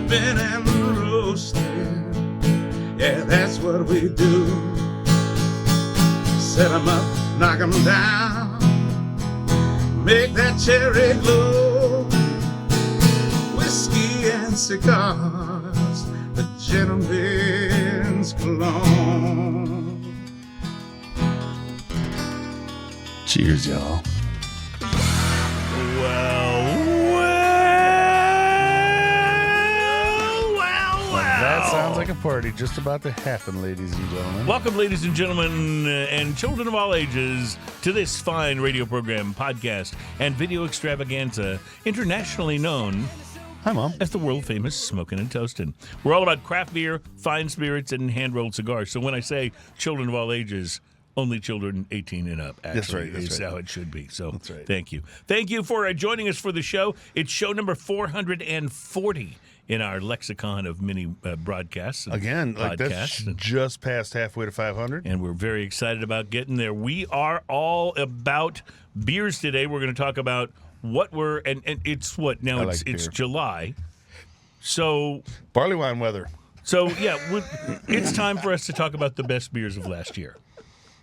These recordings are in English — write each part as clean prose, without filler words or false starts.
Sipping and roasting, yeah, that's what we do. Set 'em up, knock 'em down, make that cherry glow. Whiskey and cigars, the gentleman's cologne. Cheers, y'all. That sounds like a party just about to happen, ladies and gentlemen. Welcome, ladies and gentlemen, and children of all ages, to this fine radio program, podcast, and video extravaganza, internationally known Hi, Mom. as the world-famous Smokin' and Toastin'. We're all about craft beer, fine spirits, and hand-rolled cigars. So when I say children of all ages, only children 18 and up, actually, is how it should be. So That's right. Thank you. Thank you for joining us for the show. It's show number 440 in our lexicon of mini broadcasts. And Again, like that's just past halfway to 500. And we're very excited about getting there. We are all about beers today. We're going to talk about what we're, and it's what, now it's beer. July. So, Barley wine weather. So yeah, it's time for us to talk about the best beers of last year.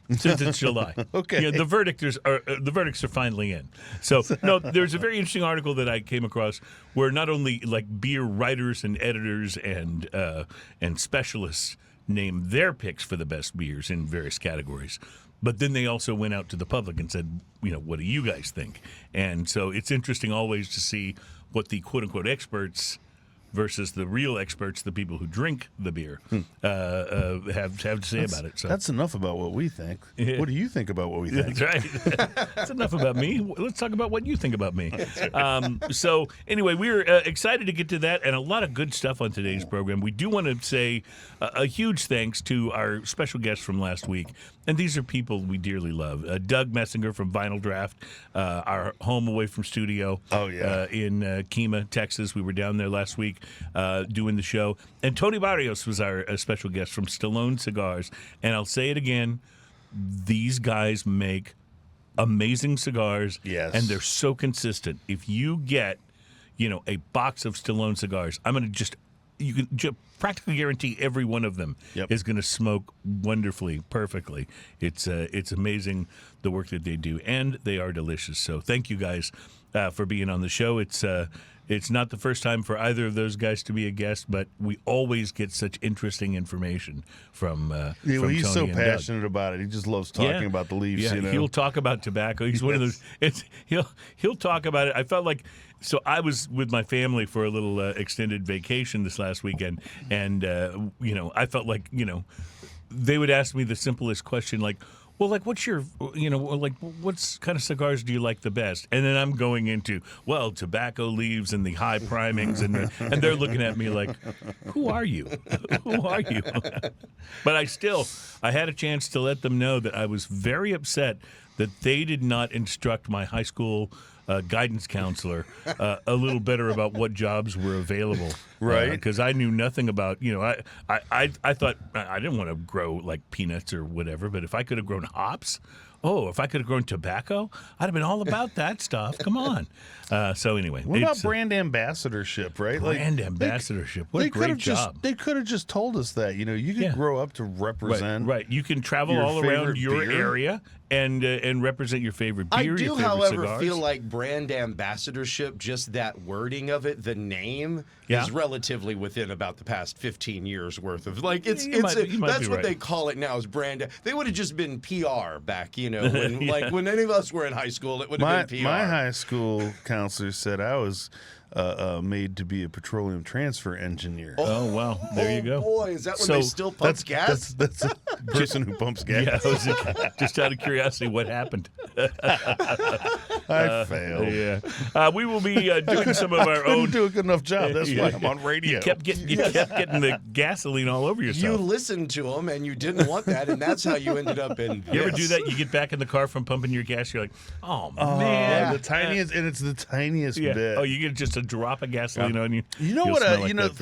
Since it's July. Okay. Yeah, the verdicts are finally in. So no, there's a very interesting article that I came across where not only like beer writers and editors and specialists named their picks for the best beers in various categories, but then they also went out to the public and said, what do you guys think? And so it's interesting always to see what the quote unquote experts versus the real experts, the people who drink the beer, have to say about it. So that's enough about what we think. Yeah. What do you think about what we think? That's right. That's enough about me. Let's talk about what you think about me. So anyway, we're excited to get to that and a lot of good stuff on today's program. We do want to say a huge thanks to our special guests from last week. And these are people we dearly love. Doug Messinger from Vinyl Draft, our home away from studio in Kemah, Texas. We were down there last week doing the show. And Tony Barrios was our special guest from Stallone Cigars. And I'll say it again, these guys make amazing cigars. Yes. And they're so consistent. If you get, a box of Stallone cigars, you can practically guarantee every one of them is going to smoke wonderfully, perfectly. It's amazing the work that they do, and they are delicious. So thank you guys for being on the show. It's not the first time for either of those guys to be a guest, but we always get such interesting information from he's Tony so and passionate Doug. about it. He just loves talking about the leaves. Yeah, he'll talk about tobacco. He's one of those. He'll talk about it. I felt like. So I was with my family for a little extended vacation this last weekend, and I felt like they would ask me the simplest question, like, well, like, what's your, what kind of cigars do you like the best? And then I'm going into, well, tobacco leaves and the high primings, and they're looking at me like, who are you? Who are you? But I had a chance to let them know that I was very upset that they did not instruct my high school guidance counselor a little better about what jobs were available, right? Because I knew nothing about, I thought I didn't want to grow like peanuts or whatever, but if I could have grown hops, if I could have grown tobacco, I'd have been all about that stuff. Come on. So anyway, what about brand ambassadorship, right? Brand ambassadorship. What a great job. They could have just told us that. You could grow up to represent. Right. You can travel all around your area and represent your favorite beer. I do, your favorite however, cigars. feel like brand ambassadorship, just that wording of it, the name, is relatively within about the past 15 years worth of that's what they call it now is brand. They would have just been PR back, when when any of us were in high school, it would have been PR. My high school counselor said I was made to be a petroleum transfer engineer. Oh wow, there you go. Boy, is that when they still pump gas? That's a person who pumps gas. Yeah, just out of curiosity, what happened? I failed. Yeah, we will be doing some of our own. Couldn't do a good enough job. That's why I'm on radio. You kept getting the gasoline all over yourself. You listened to them, and you didn't want that, and that's how you ended up in. You ever do that? You get back in the car from pumping your gas. You're like, oh man, the tiniest, and it's the tiniest bit. Oh, you get just a drop of gasoline on you. You know what?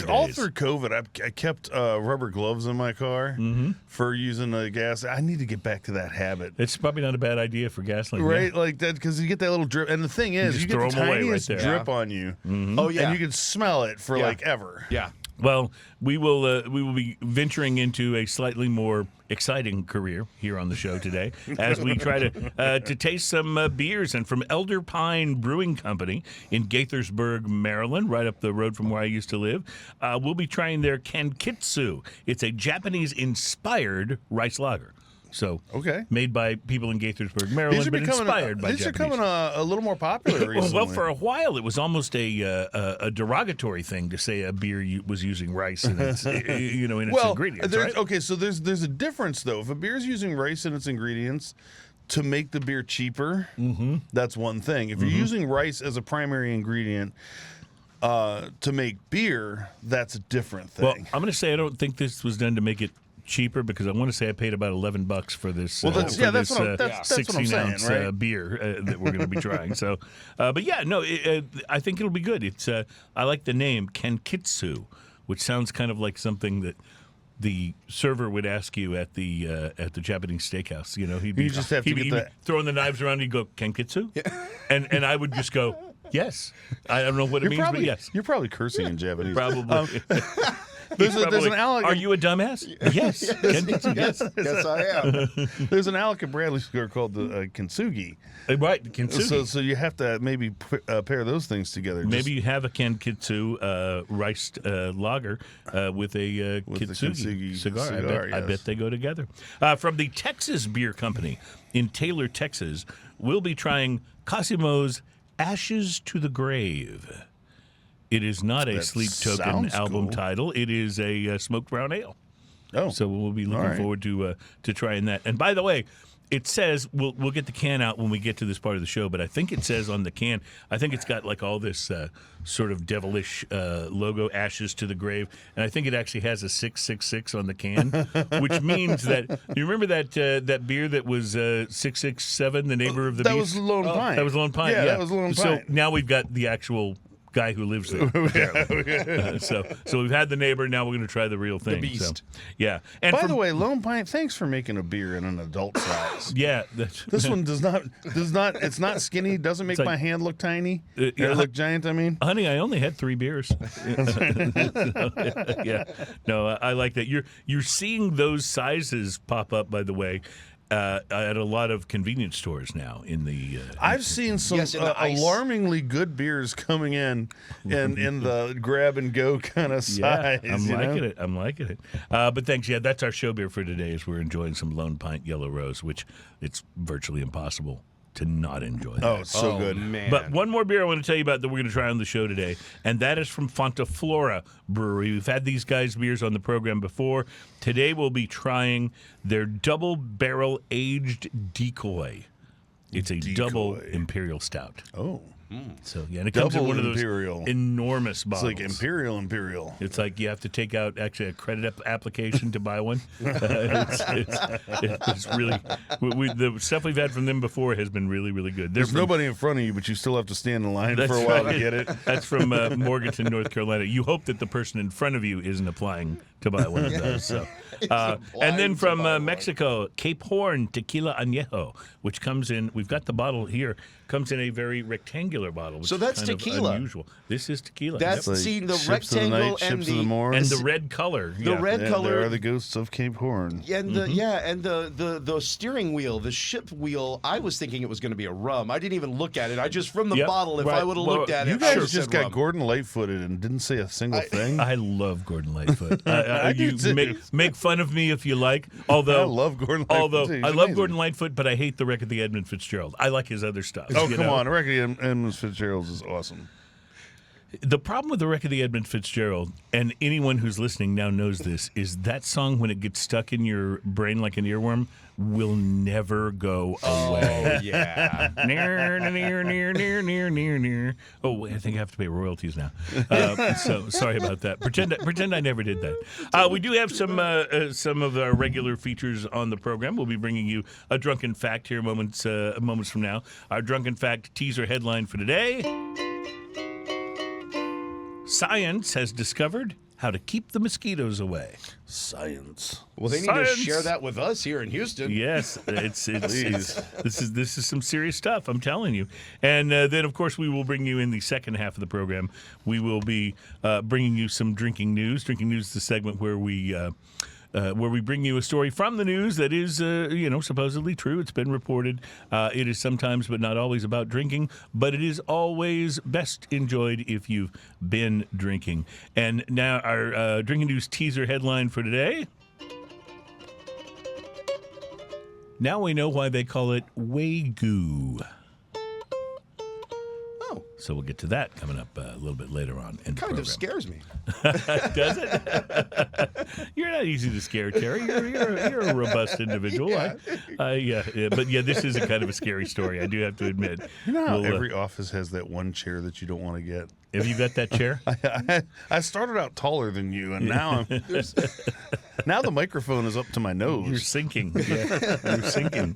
All through COVID, I kept rubber gloves in my car for using the gas. I need to get back to that habit. It's probably not a bad idea for gasoline, right? Like that, because you get that little drip. And the thing is, you get the tiniest drip on you. Mm-hmm. Oh, yeah. And you can smell it for like ever. Yeah. Well, we will be venturing into a slightly more exciting career here on the show today as we try to taste some beers. And from Elder Pine Brewing Company in Gaitherberg, Maryland, right up the road from where I used to live, we'll be trying their Kankitsu. It's a Japanese-inspired rice lager. So, made by people in Gaithersburg, Maryland, but inspired by Japanese. These are becoming a little more popular recently. Well, for a while, it was almost a derogatory thing to say a beer was using rice in its, in its ingredients, right? Okay, so there's a difference, though. If a beer is using rice in its ingredients to make the beer cheaper, that's one thing. If you're using rice as a primary ingredient to make beer, that's a different thing. Well, I'm going to say I don't think this was done to make it cheaper, because I want to say I paid about $11 for this. Well, that's what I'm saying, 16-ounce right? beer that we're going to be trying. So, but yeah, no, I think it'll be good. It's I like the name Kankitsu, which sounds kind of like something that the server would ask you at the Japanese steakhouse. He'd be throwing the knives around. And he'd go Kankitsu, and I would just go yes. I don't know what it means, but yes. You're probably cursing in Japanese. Probably. There's an Alec. Are you a dumbass? Yes. Yes, I am. There's an Alec and Bradley cigar called the Kintsugi. Right, Kintsugi. So you have to maybe pair those things together. Maybe you have a Kankitsu riced lager with a Kintsugi cigar. I bet they go together. From the Texas Beer Company in Taylor, Texas, we'll be trying Cosimo's Ashes to the Grave. It is not a Sleep Token album title. It is a smoked brown ale. Oh, so we'll be looking forward to trying that. And by the way, it says we'll get the can out when we get to this part of the show. But I think it says on the can, I think it's got like all this sort of devilish logo, Ashes to the Grave, and I think it actually has a 666 on the can, which means that you remember that beer that was 667, the neighbor of the beast. That was Lone Pine. That was Lone Pine. Yeah, that was Lone Pine. So now we've got the actual guy who lives there. So we've had the neighbor. Now we're going to try the real thing. The beast. So, yeah. And by the way, Lone Pine, thanks for making a beer in an adult size. Yeah. This one does not. It's not skinny. Doesn't make my hand look tiny. Look giant. I mean, honey, I only had 3 beers. Yeah. No, I like that. You're seeing those sizes pop up. By the way. At a lot of convenience stores now in the I've seen some alarmingly good beers coming in the grab and go kind of size. I'm liking it. But thanks. Yeah, that's our show beer for today as we're enjoying some Lone Pint Yellow Rose, which it's virtually impossible to not enjoy that. Oh, it's so good. Man. But one more beer I want to tell you about that we're going to try on the show today, and that is from Fonta Flora Brewery. We've had these guys' beers on the program before. Today we'll be trying their double barrel aged Decoy. It's a double Imperial Stout. Oh. So, yeah, and it comes in one of those enormous bottles. It's like Imperial. It's like you have to take out actually a credit application to buy one. It's really the stuff we've had from them before has been really, really good. There's nobody in front of you, but you still have to stand in line for a while to get it. That's from Morganton, North Carolina. You hope that the person in front of you isn't applying to buy one of those. So. And then from Mexico, Cape Horn Tequila Anejo, which comes in, we've got the bottle here, comes in a very rectangular bottle. Which so that's is kind tequila. Of unusual. This is tequila. That's like see the rectangle and the red color. The red color. There are the ghosts of Cape Horn. And the steering wheel, the ship wheel. I was thinking it was going to be a rum. I didn't even look at it. I just from the bottle. If I would have looked at it, you guys just got Gordon Lightfooted and didn't say a single thing. I love Gordon Lightfoot. Make fun of me if you like. Although I love Gordon Lightfoot. I love Gordon Lightfoot, but I hate the Wreck of the Edmund Fitzgerald. I like his other stuff. Oh, come on. The Wreck of the Edmund Fitzgerald is awesome. The problem with the Wreck of the Edmund Fitzgerald, and anyone who's listening now knows this, is that song, when it gets stuck in your brain like an earworm, will never go away. Oh, yeah. Near. Oh, wait, I think I have to pay royalties now. So sorry about that. Pretend I never did that. We do have some of our regular features on the program. We'll be bringing you a drunken fact here moments from now. Our drunken fact teaser headline for today: Science has discovered how to keep the mosquitoes away. Science. Well, they need to share that with us here in Houston. Yes, it's this is some serious stuff, I'm telling you. And then, of course, we will bring you in the second half of the program. We will be bringing you some drinking news. Drinking news is the segment where we bring you a story from the news that is, supposedly true. It's been reported. It is sometimes, but not always, about drinking, but it is always best enjoyed if you've been drinking. And now our drinking news teaser headline for today. Now we know why they call it Wagyu. So we'll get to that coming up a little bit later on in the program. Kind of scares me. Does it? You're not easy to scare, Terry. You're a robust individual. Yeah. But this is a kind of a scary story, I do have to admit. You know how every office has that one chair that you don't want to get? Have you got that chair? I started out taller than you, and now now the microphone is up to my nose. You're sinking. Yeah, you're sinking.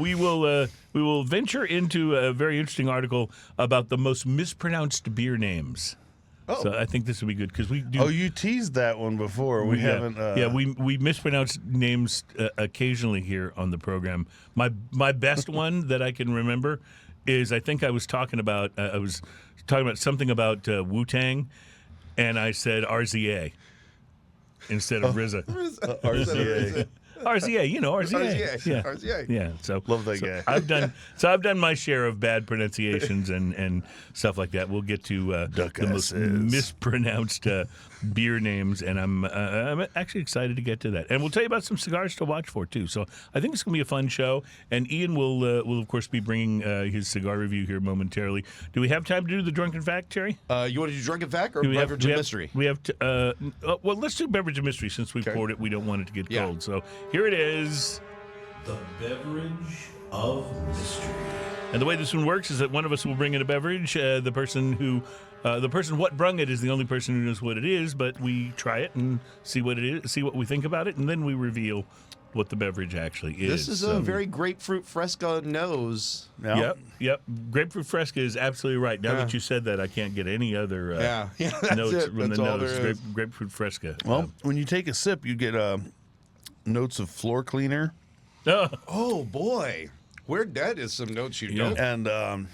We will venture into a very interesting article about the most mispronounced beer names. Oh. So I think this will be good because we do. Oh, you teased that one before. We haven't. We mispronounce names occasionally here on the program. My best one that I can remember is I think I was talking about something about Wu-Tang, and I said RZA instead of RZA. RZA. RZA, RZA. Yeah. RZA. Yeah. So Love that guy. I've done my share of bad pronunciations and stuff like that. We'll get to the most mispronounced beer names, and I'm actually excited to get to that. And we'll tell you about some cigars to watch for too. So I think it's going to be a fun show. And Ian will of course be bringing his cigar review here momentarily. Do we have time to do the drunken fact, Terry? You want to do drunken fact or beverage and mystery? We have to. Well, let's do beverage and mystery since we poured it. We don't want it to get cold. So here it is. The beverage of mystery. And the way this one works is that one of us will bring in a beverage. The person what brung it is the only person who knows what it is, but we try it and see what it is, see what we think about it, and then we reveal what the beverage actually is. This is a very grapefruit fresca nose. Yep. Grapefruit fresca is absolutely right. Now that you said that, I can't get any other notes from the nose. Grapefruit fresca. Well, when you take a sip, you get notes of floor cleaner. Oh boy, that is some notes you know. And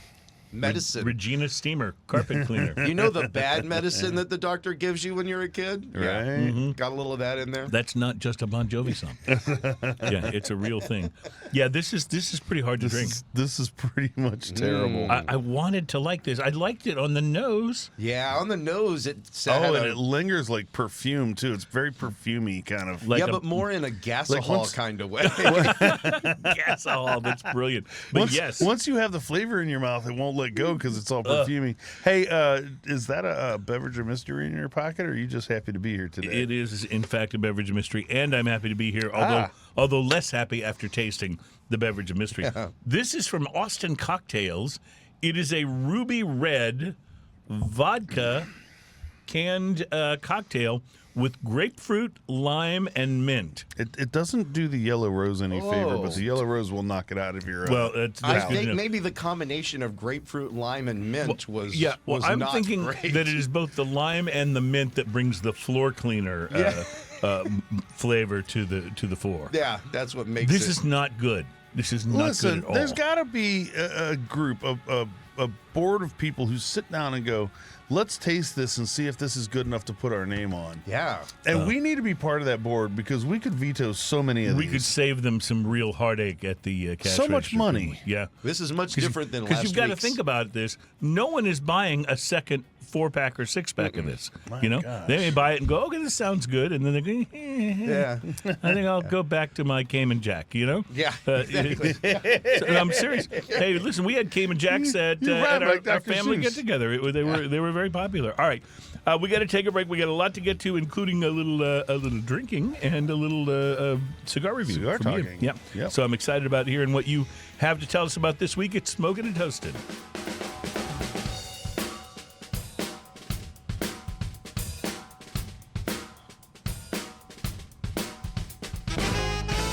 medicine. Regina Steamer, carpet cleaner. You know the bad medicine that the doctor gives you when you're a kid? Right. Yeah. Mm-hmm. Got a little of that in there. That's not just a Bon Jovi song. Yeah, it's a real thing. Yeah, this is pretty hard to drink. This is pretty much terrible. I wanted to like this. I liked it on the nose. Yeah, on the nose it it lingers like perfume too. It's very perfumey kind of. But more in a gasohol kind of way. Gasohol, that's brilliant. But once you have the flavor in your mouth, it won't let go because it's all perfumey. Hey, is that a beverage of mystery in your pocket, or are you just happy to be here today? It is, in fact, a beverage of mystery, and I'm happy to be here, although less happy after tasting the beverage of mystery. Yeah. This is from Austin Cocktails. It is a ruby red vodka canned cocktail with grapefruit, lime, and mint. It doesn't do the yellow rose any favor, but the yellow rose will knock it out of your. I think maybe the combination of grapefruit, lime, and mint was. Yeah, well, I'm thinking that it is both the lime and the mint that brings the floor cleaner flavor to the fore. Yeah, that's what makes this is not good. This is not good at all. There's got to be a group of a board of people who sit down and go, let's taste this and see if this is good enough to put our name on. Yeah. And we need to be part of that board because we could veto so many of these. We could save them some real heartache at the cash so register. much money. Yeah. This is much different than last Because you've got to think about this. No one is buying a second 4-pack or 6-pack of this. Gosh. They may buy it and go, okay, this sounds good. And then they go, I think I'll go back to my Cayman Jack, Yeah, exactly. I'm serious. Hey, listen, we had Cayman Jacks at our family get-together. They were very popular. All right. We got to take a break. We got a lot to get to, including a little drinking and a little cigar review. Cigar talking. Yeah. Yep. So I'm excited about hearing what you have to tell us about this week. It's Smoking and Toasted.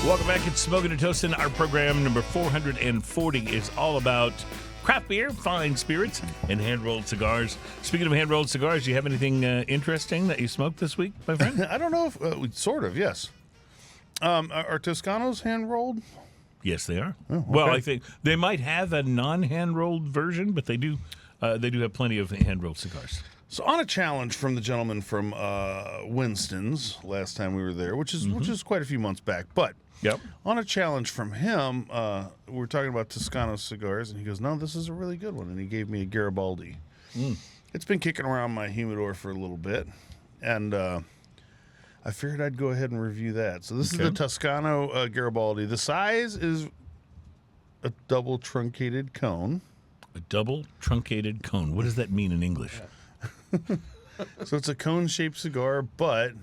Welcome back. It's Smoking and Toasting. Our program number 440 is all about craft beer, fine spirits, and hand-rolled cigars. Speaking of hand-rolled cigars, do you have anything interesting that you smoked this week, my friend? I don't know if sort of, yes. Are Toscanos hand-rolled? Yes, they are. Oh, okay. Well, I think they might have a non-hand-rolled version, but they do have plenty of hand-rolled cigars. So on a challenge from the gentleman from Winston's last time we were there, which is quite a few months back, but on a challenge from him, we were talking about Toscano cigars, and he goes, "No, this is a really good one," and he gave me a Garibaldi. It's been kicking around my humidor for a little bit, and I figured I'd go ahead and review that. So this is the Toscano Garibaldi. The size is a double truncated cone. A double truncated cone. What does that mean in English? So it's a cone-shaped cigar, but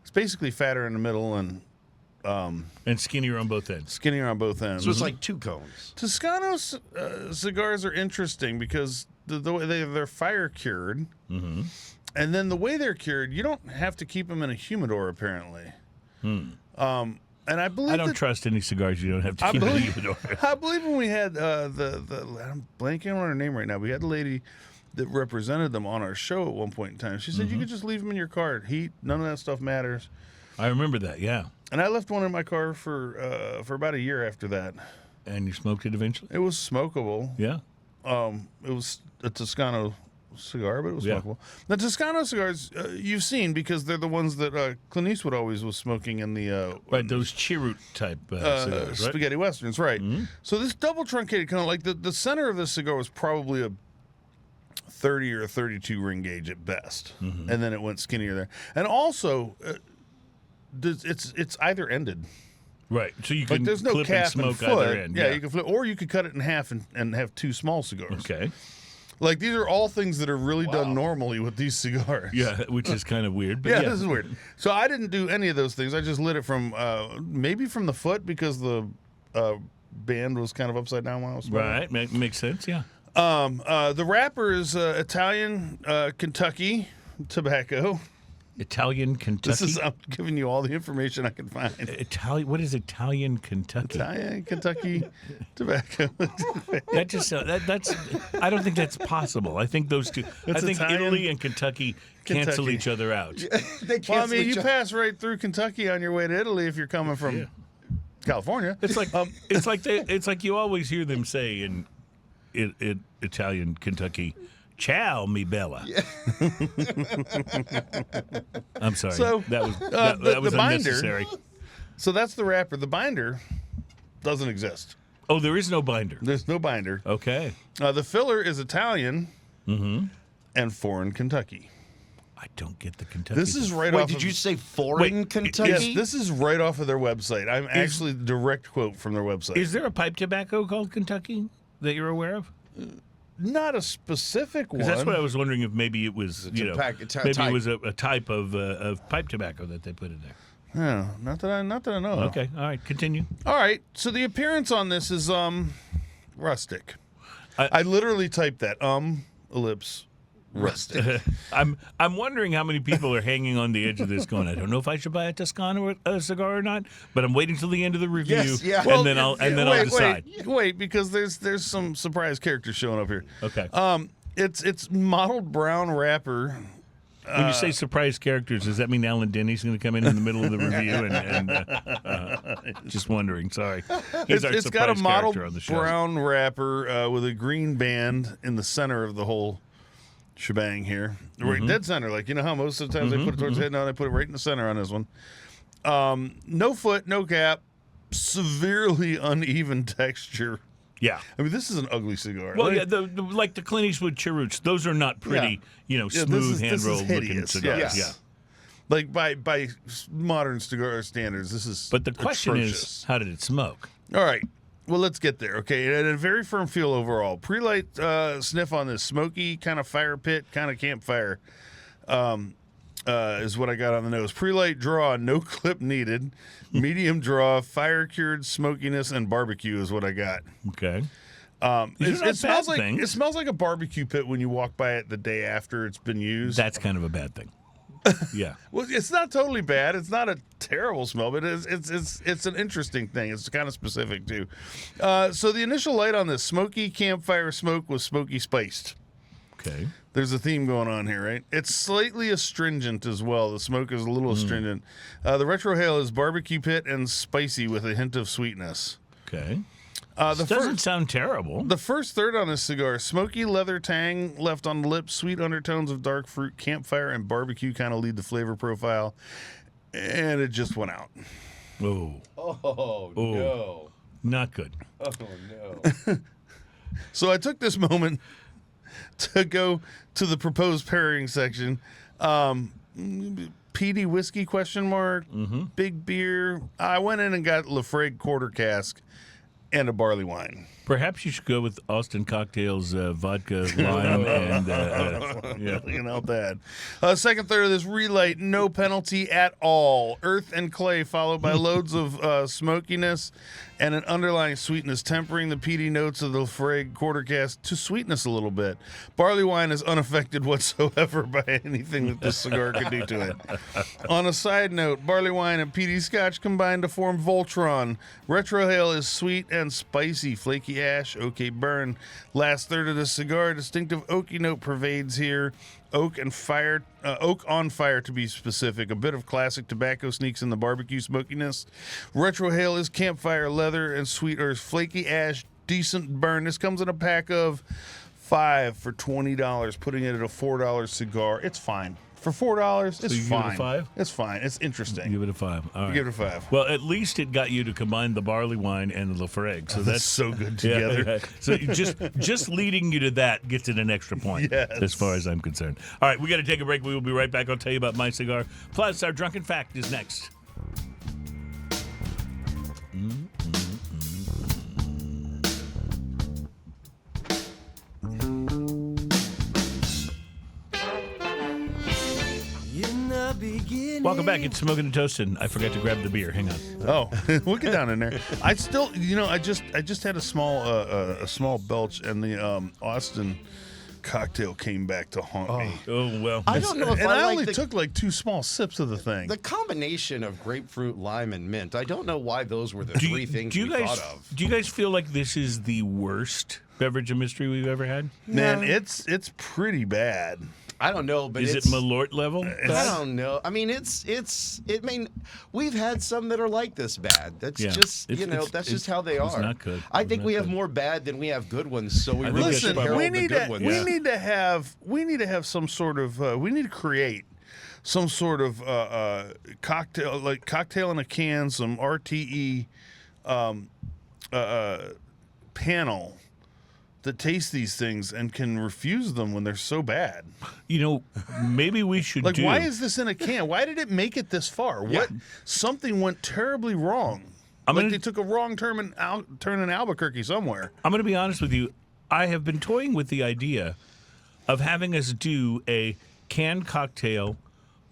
it's basically fatter in the middle and skinnier on both ends. Skinnier on both ends. So it's like two cones. Toscano cigars are interesting because the way they're fire cured, and then the way they're cured, you don't have to keep them in a humidor apparently. And I believe I don't trust any cigars you don't have to keep in a humidor. I believe when we had I'm blanking on her name right now. We had the lady that represented them on our show at one point in time. She said you could just leave them in your car. Heat, none of that stuff matters. I remember that, yeah. And I left one in my car for about a year after that. And you smoked it eventually? It was smokable. Yeah. It was a Toscano cigar, but it was smokable. The Toscano cigars you've seen because they're the ones that Clint Eastwood always was smoking in the right, those cheroot type cigars, right? Spaghetti Westerns, right? So this double truncated cone, like the center of this cigar was probably a 30 or a 32 ring gauge at best, and then it went skinnier there. And also, it's either ended. Right, so you can there's no clip cap and smoke foot. either end. Yeah, you can flip, or you could cut it in half and have two small cigars. Okay. Like these are all things that are really done normally with these cigars. Yeah, which is kind of weird. But this is weird. So I didn't do any of those things. I just lit it from maybe from the foot because the band was kind of upside down when I was smoking. Right, makes sense. Yeah. The wrapper is Italian Kentucky tobacco. Italian Kentucky. I'm giving you all the information I can find. What is Italian Kentucky? Italian Kentucky tobacco. That just that's. I don't think that's possible. I think those two. I think Italian, Italy and Kentucky cancel each other out. They cancel you pass right through Kentucky on your way to Italy if you're coming from California. It's like it's like you always hear them say in Italian Kentucky, "Ciao, mi bella." Yeah. I'm sorry. So that was the binder, unnecessary. So that's the wrapper. The binder doesn't exist. Oh, there is no binder. There's no binder. Okay. The filler is Italian and foreign Kentucky. I don't get the Kentucky. This is right Wait, off. did you say foreign Kentucky? Yes, this is right off of their website. I'm actually direct quote from their website. Is there a pipe tobacco called Kentucky that you're aware of? Not a specific one. That's what I was wondering if maybe it was, maybe it was a type of pipe tobacco that they put in there. No, not that I know. Okay, all right, continue. All right, so the appearance on this is rustic. I literally typed that ellipse rustic. I'm wondering how many people are hanging on the edge of this going, I don't know if I should buy a Toscano cigar or not, but I'm waiting till the end of the review and then I'll decide. Wait, because there's some surprise characters showing up here. Okay. It's mottled brown wrapper. When you say surprise characters, does that mean Alan Denny's going to come in the middle of the review? And just wondering. Sorry, it's got a mottled on the show. Brown wrapper with a green band in the center of the whole shebang here, right dead center. Like you know how most of the times they put it towards the head. Now they put it right in the center on this one. No foot, no cap, severely uneven texture. Yeah, I mean this is an ugly cigar. Well, like the Clint Eastwood cheroots, those are not pretty, smooth hand rolled looking cigars. Yes. Yeah, like by modern cigar standards, this is. But the question atrocious. is, how did it smoke? All right. Well, let's get there. Okay, it had a very firm feel overall. Pre-light sniff on this smoky kind of fire pit, kind of campfire, is what I got on the nose. Pre-light draw, no clip needed. Medium draw, fire cured smokiness, and barbecue is what I got. Okay. It smells like a barbecue pit when you walk by it the day after it's been used. That's kind of a bad thing. Yeah. Well, it's not totally bad. It's not a terrible smell, but it's an interesting thing. It's kind of specific too. So the initial light on this smoky campfire smoke was smoky spiced. Okay. There's a theme going on here, right? It's slightly astringent as well. The smoke is a little astringent. The retrohale is barbecue pit and spicy with a hint of sweetness. Okay. The Doesn't sound terrible. The first third on this cigar, smoky leather tang left on the lips, sweet undertones of dark fruit, campfire, and barbecue kind of lead the flavor profile. And it just went out. Oh. Oh, no. Not good. Oh, no. So I took this moment to go to the proposed pairing section. Peaty whiskey, ? Big beer. I went in and got Lafroig quarter cask and a barley wine. Perhaps you should go with Austin Cocktails vodka, lime, and Looking out that. Second third of this relight, no penalty at all. Earth and clay, followed by loads of smokiness and an underlying sweetness, tempering the peaty notes of the Lafroig quarter cask to sweetness a little bit. Barley wine is unaffected whatsoever by anything that this cigar could do to it. On a side note, barley wine and peaty scotch combine to form Voltron. Retrohale is sweet and spicy, flaky ash, oaky burn. Last third of the cigar, distinctive oaky note pervades here. Oak on fire to be specific. A bit of classic tobacco sneaks in the barbecue smokiness. Retrohale is campfire, leather, and sweet earth. Flaky ash, decent burn. This comes in a pack of 5 for $20, putting it at a $4 cigar. It's fine. For $4, it's you fine. give it a 5? It's fine. It's interesting. Give it a 5. All right. Give it a 5. Well, at least it got you to combine the barley wine and the Lafroig. So That's so good together. Yeah. So just leading you to that gets it an extra point, Yes. as far as I'm concerned. All right, we got to take a break. We will be right back. I'll tell you about my cigar. Plus, our drunken fact is next. Welcome back. It's Smoking and Toasting. I forgot to grab the beer. Hang on. Oh, we'll get down in there. I still, I just had a small belch, and the Austin cocktail came back to haunt me. Oh, well. I don't know if And I I like only the, took like 2 small sips of the thing. the combination of grapefruit, lime, and mint. I don't know why those were the three things we thought of. Do you guys feel like this is the worst beverage of mystery we've ever had? Man, it's pretty bad. I don't know, but Is it Malort level? I don't know. I mean, we've had some that are like this bad. That's just, that's just how they are. It's not good. I think we have more bad than we have good ones, so we really Listen, should herald we the need good to ones. we need to have some sort of we need to create some sort of cocktail in a can, some RTE panel that tastes these things and can refuse them when they're so bad. Maybe we should why is this in a can? Why did it make it this far? Yeah. What? Something went terribly wrong. They took a wrong turn in Albuquerque somewhere. I'm going to be honest with you. I have been toying with the idea of having us do a canned cocktail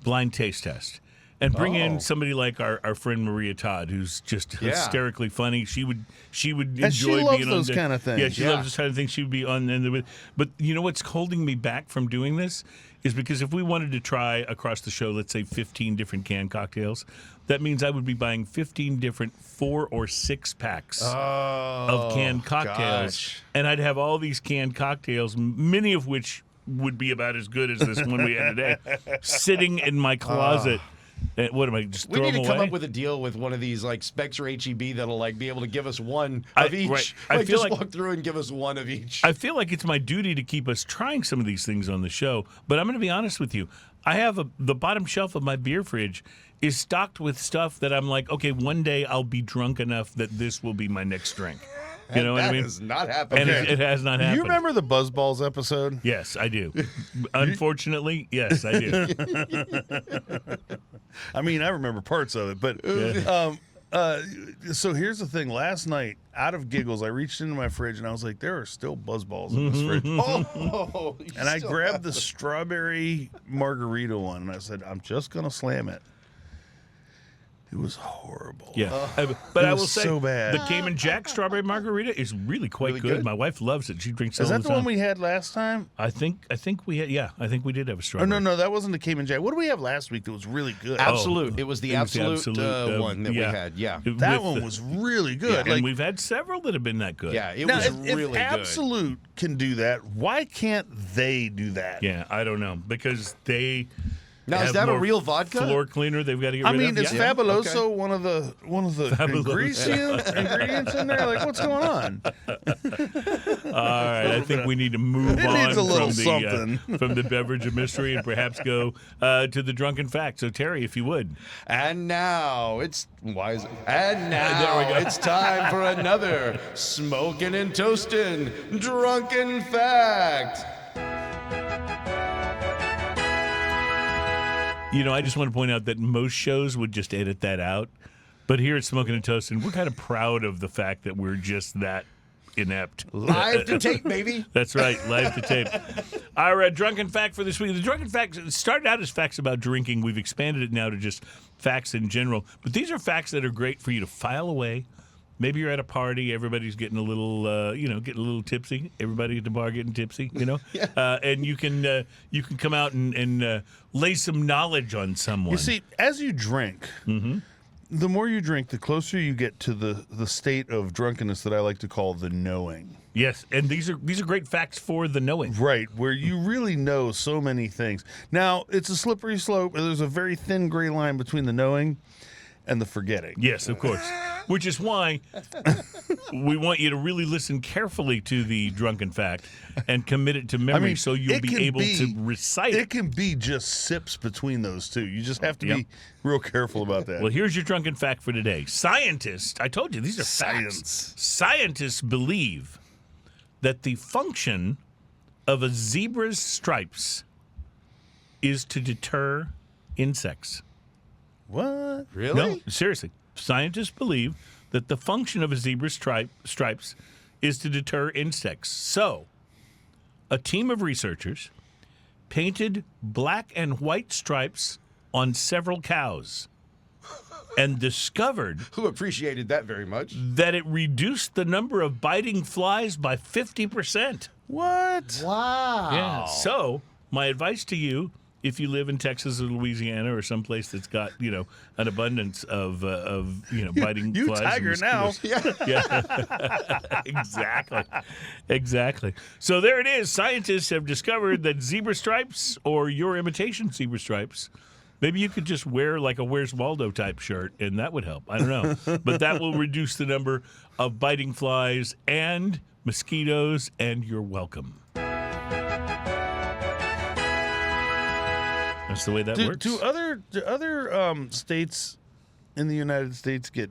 blind taste test. And bring in somebody like our friend Maria Todd, who's just hysterically funny. She would enjoy she loves being those on kind of things. Yeah, she loves this kind of thing. She would be on. But you know what's holding me back from doing this is because if we wanted to try across the show, let's say 15 different canned cocktails, that means I would be buying 15 different 4 or 6 packs of canned cocktails, and I'd have all these canned cocktails, many of which would be about as good as this one we had today, sitting in my closet. What am I just We throw need to them come away? up with a deal with one of these like Specs or HEB that'll be able to give us one of each. Right. I feel just like- walk through and give us one of each. I feel like it's my duty to keep us trying some of these things on the show, but I'm going to be honest with you. I have the bottom shelf of my beer fridge is stocked with stuff that I'm like, okay, one day I'll be drunk enough that this will be my next drink. You know what I mean? That has not happened. And yet. it has not happened. You remember the Buzzballs episode? Yes, I do. Unfortunately, yes, I do. I mean, I remember parts of it, but so here's the thing. Last night, out of giggles, I reached into my fridge and I was like, there are still Buzzballs in this fridge. And I grabbed the strawberry margarita one and I said, I'm just going to slam it. It was horrible. Yeah, but I will was say so bad. the Cayman Jack strawberry margarita is really quite Really good. good? My wife loves it. She drinks it Is all that the the time. one we had last time? I think we had. Yeah, I think we did have a Oh, strawberry. no, that wasn't the Cayman Jack. What did we have last week that was really good? Absolute. It was the It was the absolute, Absolute, one that we had. Yeah. That With one the- was really good. And Like, we've had several that have been that good. Yeah, it now, was if really good. Absolute can do that, why can't they do that? Yeah, I don't know because they. Now, is have that a more real vodka? Floor cleaner. They've got to get I rid mean, of. is Yeah. Fabuloso okay. one of the ingredients in there? Like, what's going on? All right, I think we need to move It on needs a little from the beverage of mystery and perhaps go to the drunken fact. So, Terry, if you would. And now it's wise. And now There we go. it's time for another smoking and toasting drunken fact. You know, I just want to point out that most shows would just edit that out. But here at Smoking and Toasting, we're kind of proud of the fact that we're just that inept. Live to tape, baby. That's right, live to tape. Our drunken fact for this week. The drunken fact started out as facts about drinking. We've expanded it now to just facts in general. But these are facts that are great for you to file away. Maybe you're at a party, everybody's getting a little, getting a little tipsy. Everybody at the bar getting tipsy, and you can come out and lay some knowledge on someone. You see, as you drink, the more you drink, the closer you get to the state of drunkenness that I like to call the knowing. Yes, and these are great facts for the knowing. Right, where you really know so many things. Now, it's a slippery slope. There's a very thin gray line between the knowing and the forgetting. Yes, of course. Which is why we want you to really listen carefully to the drunken fact and commit it to memory so you'll it be can able to recite It it. can be just sips between those two. You just have to be real careful about that. Well, here's your drunken fact for today. Scientists, I told you, these are facts. Scientists believe that the function of a zebra's stripes is to deter insects. What? Really? No, seriously. Scientists believe that the function of a zebra's stripes is to deter insects. So, a team of researchers painted black and white stripes on several cows and discovered Who appreciated that very much? that it reduced the number of biting flies by 50%. What? Wow. Yeah. So, my advice to you, if you live in Texas or Louisiana or someplace that's got, an abundance of biting You flies. and tiger now. mosquitoes. Yeah. Exactly. So there it is. Scientists have discovered that zebra stripes or your imitation zebra stripes, maybe you could just wear like a Where's Waldo type shirt and that would help. I don't know. But that will reduce the number of biting flies and mosquitoes, and you're welcome. That's the way that works. Do other states in the United States get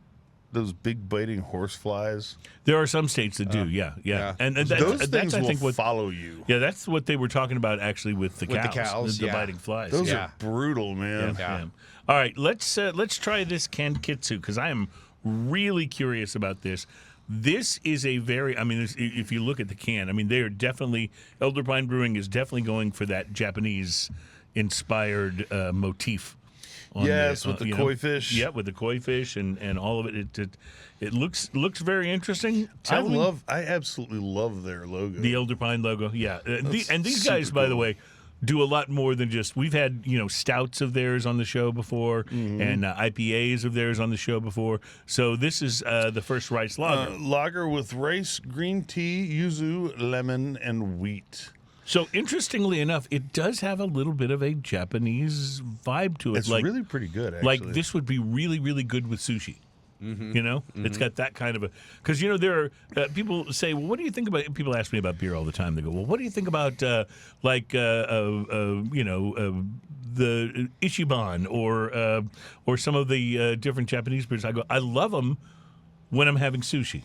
those big biting horse flies? There are some states that do, yeah. And Those that's things I think will what follow you. Yeah, that's what they were talking about actually with the With the cows, cows, the yeah. biting flies. Those Yeah. are brutal, man. Yeah. All right, let's try this Kankitsu because I am really curious about this. This is a very, if you look at the can, they are definitely, Elder Pine Brewing is definitely going for that Japanese-inspired motif. Yes, with the koi fish. Yeah, with the koi fish and all of it. It looks very interesting. I absolutely love their logo. The Elder Pine logo, yeah. And these super guys, by the cool. way, do a lot more than just. We've had stouts of theirs on the show before, and IPAs of theirs on the show before. So this is the first rice lager. Lager with rice, green tea, yuzu, lemon, and wheat. So interestingly enough, it does have a little bit of a Japanese vibe to it. It's really pretty good, actually. Like this would be really, really good with sushi. It's got that kind of a because there are people say, well, what do you think about? People ask me about beer all the time. They go, well, what do you think about the Ichiban or some of the different Japanese beers? I go, I love them when I'm having sushi.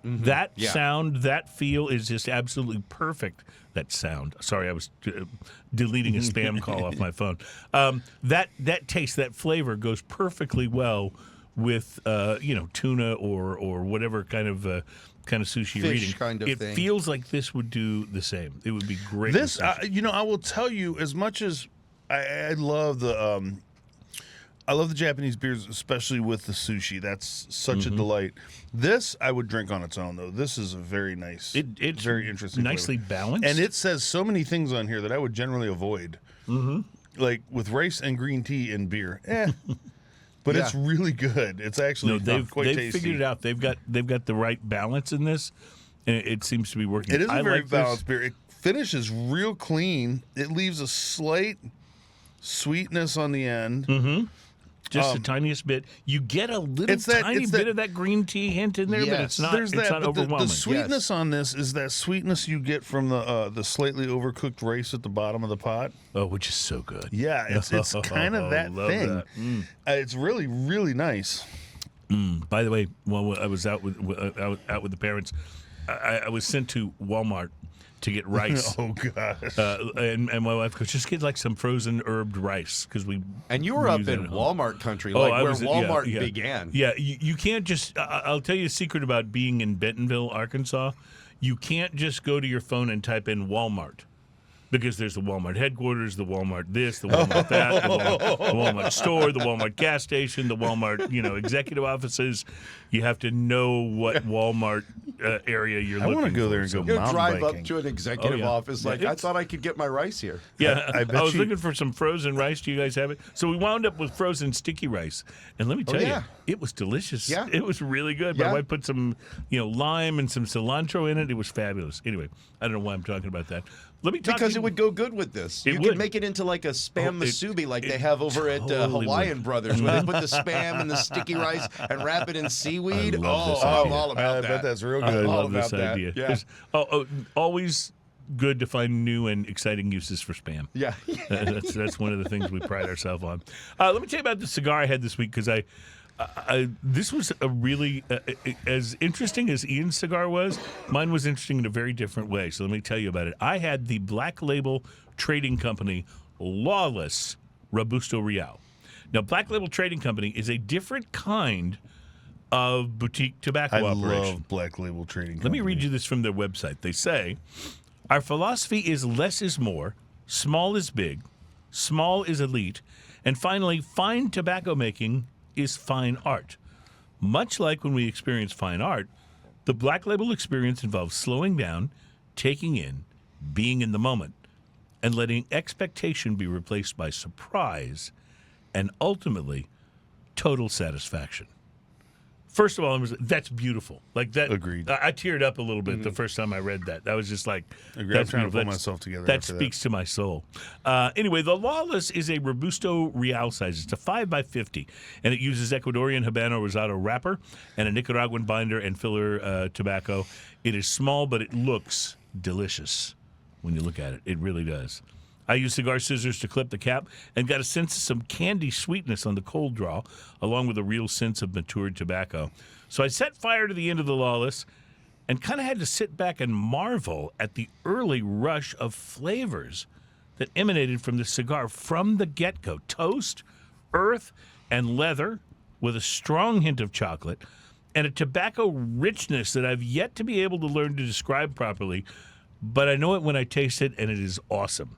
That sound, that feel is just absolutely perfect. That sound. Sorry, I was deleting a spam call off my phone. That taste, that flavor goes perfectly well with tuna or whatever kind of sushi you're Fish eating. kind of it thing. feels like this would do the same. It would be great. This, with sushi. I will tell you, as much as I love the I love the Japanese beers, especially with the sushi. That's such a delight. This I would drink on its own, though. This is a very nice, it's very interesting, nicely flavor. balanced, and it says so many things on here that I would generally avoid, like with rice and green tea and beer. But it's really good. It's actually quite tasty. They've figured it out. They've got the right balance in this, and it seems to be working. It is a very balanced beer. It finishes real clean. It leaves a slight sweetness on the end. Just the tiniest bit. You get a little tiny bit of that green tea hint in there, but it's not. It's not overwhelming. The sweetness on this is that sweetness you get from the slightly overcooked rice at the bottom of the pot. Oh, which is so good. Yeah, it's kind of that thing. That. It's really, really nice. By the way, while I was out with the parents, I was sent to Walmart to get rice. Oh gosh! And my wife goes, just get like some frozen herbed rice because we. And you were up in Walmart country, where Walmart began. Yeah, you can't just. I'll tell you a secret about being in Bentonville, Arkansas. You can't just go to your phone and type in Walmart. Because there's the Walmart headquarters, the Walmart this, the Walmart that, the Walmart store, the Walmart gas station, the Walmart, executive offices. You have to know what Walmart area you're looking for. I want to go there and go mountain drive biking. up to an executive office I thought I could get my rice here. Yeah, I was looking for some frozen rice. Do you guys have it? So we wound up with frozen sticky rice. And let me tell you, it was delicious. Yeah. It was really good. My wife put some lime and some cilantro in it. It was fabulous. Anyway, I don't know why I'm talking about that. Let me talk because it would go good with this. You could make it into like a spam masubi like they have over at Hawaiian Brothers, where they put the spam and the sticky rice and wrap it in seaweed. I'm all about that. I bet that's real good. I love all about this idea. Yeah. Always good to find new and exciting uses for spam. Yeah. That's one of the things we pride ourselves on. Let me tell you about the cigar I had this week because this was a really as interesting as Ian's cigar was. Mine was interesting in a very different way. So let me tell you about it. I had the Black Label Trading Company Lawless Robusto Real. Now, Black Label Trading Company is a different kind of boutique tobacco operation. I love Black Label Trading Company. Let me read you this from their website. They say, our philosophy is less is more, small is big, small is elite, and finally, fine tobacco making is fine art. Much like when we experience fine art, the Black Label experience involves slowing down, taking in, being in the moment, and letting expectation be replaced by surprise and ultimately total satisfaction. First of all, that's beautiful. Like that. Agreed. I teared up a little bit the first time I read that. That was just like, Agreed. I'm trying to pull myself together. That speaks to my soul. Anyway, the Lawless is a Robusto Real size. It's a 5x50, and it uses Ecuadorian Habano Rosado wrapper and a Nicaraguan binder and filler tobacco. It is small, but it looks delicious when you look at it. It really does. I used cigar scissors to clip the cap and got a sense of some candy sweetness on the cold draw, along with a real sense of matured tobacco. So I set fire to the end of the Lawless and kind of had to sit back and marvel at the early rush of flavors that emanated from the cigar from the get-go. Toast, earth, and leather with a strong hint of chocolate and a tobacco richness that I've yet to be able to learn to describe properly, but I know it when I taste it, and it is awesome.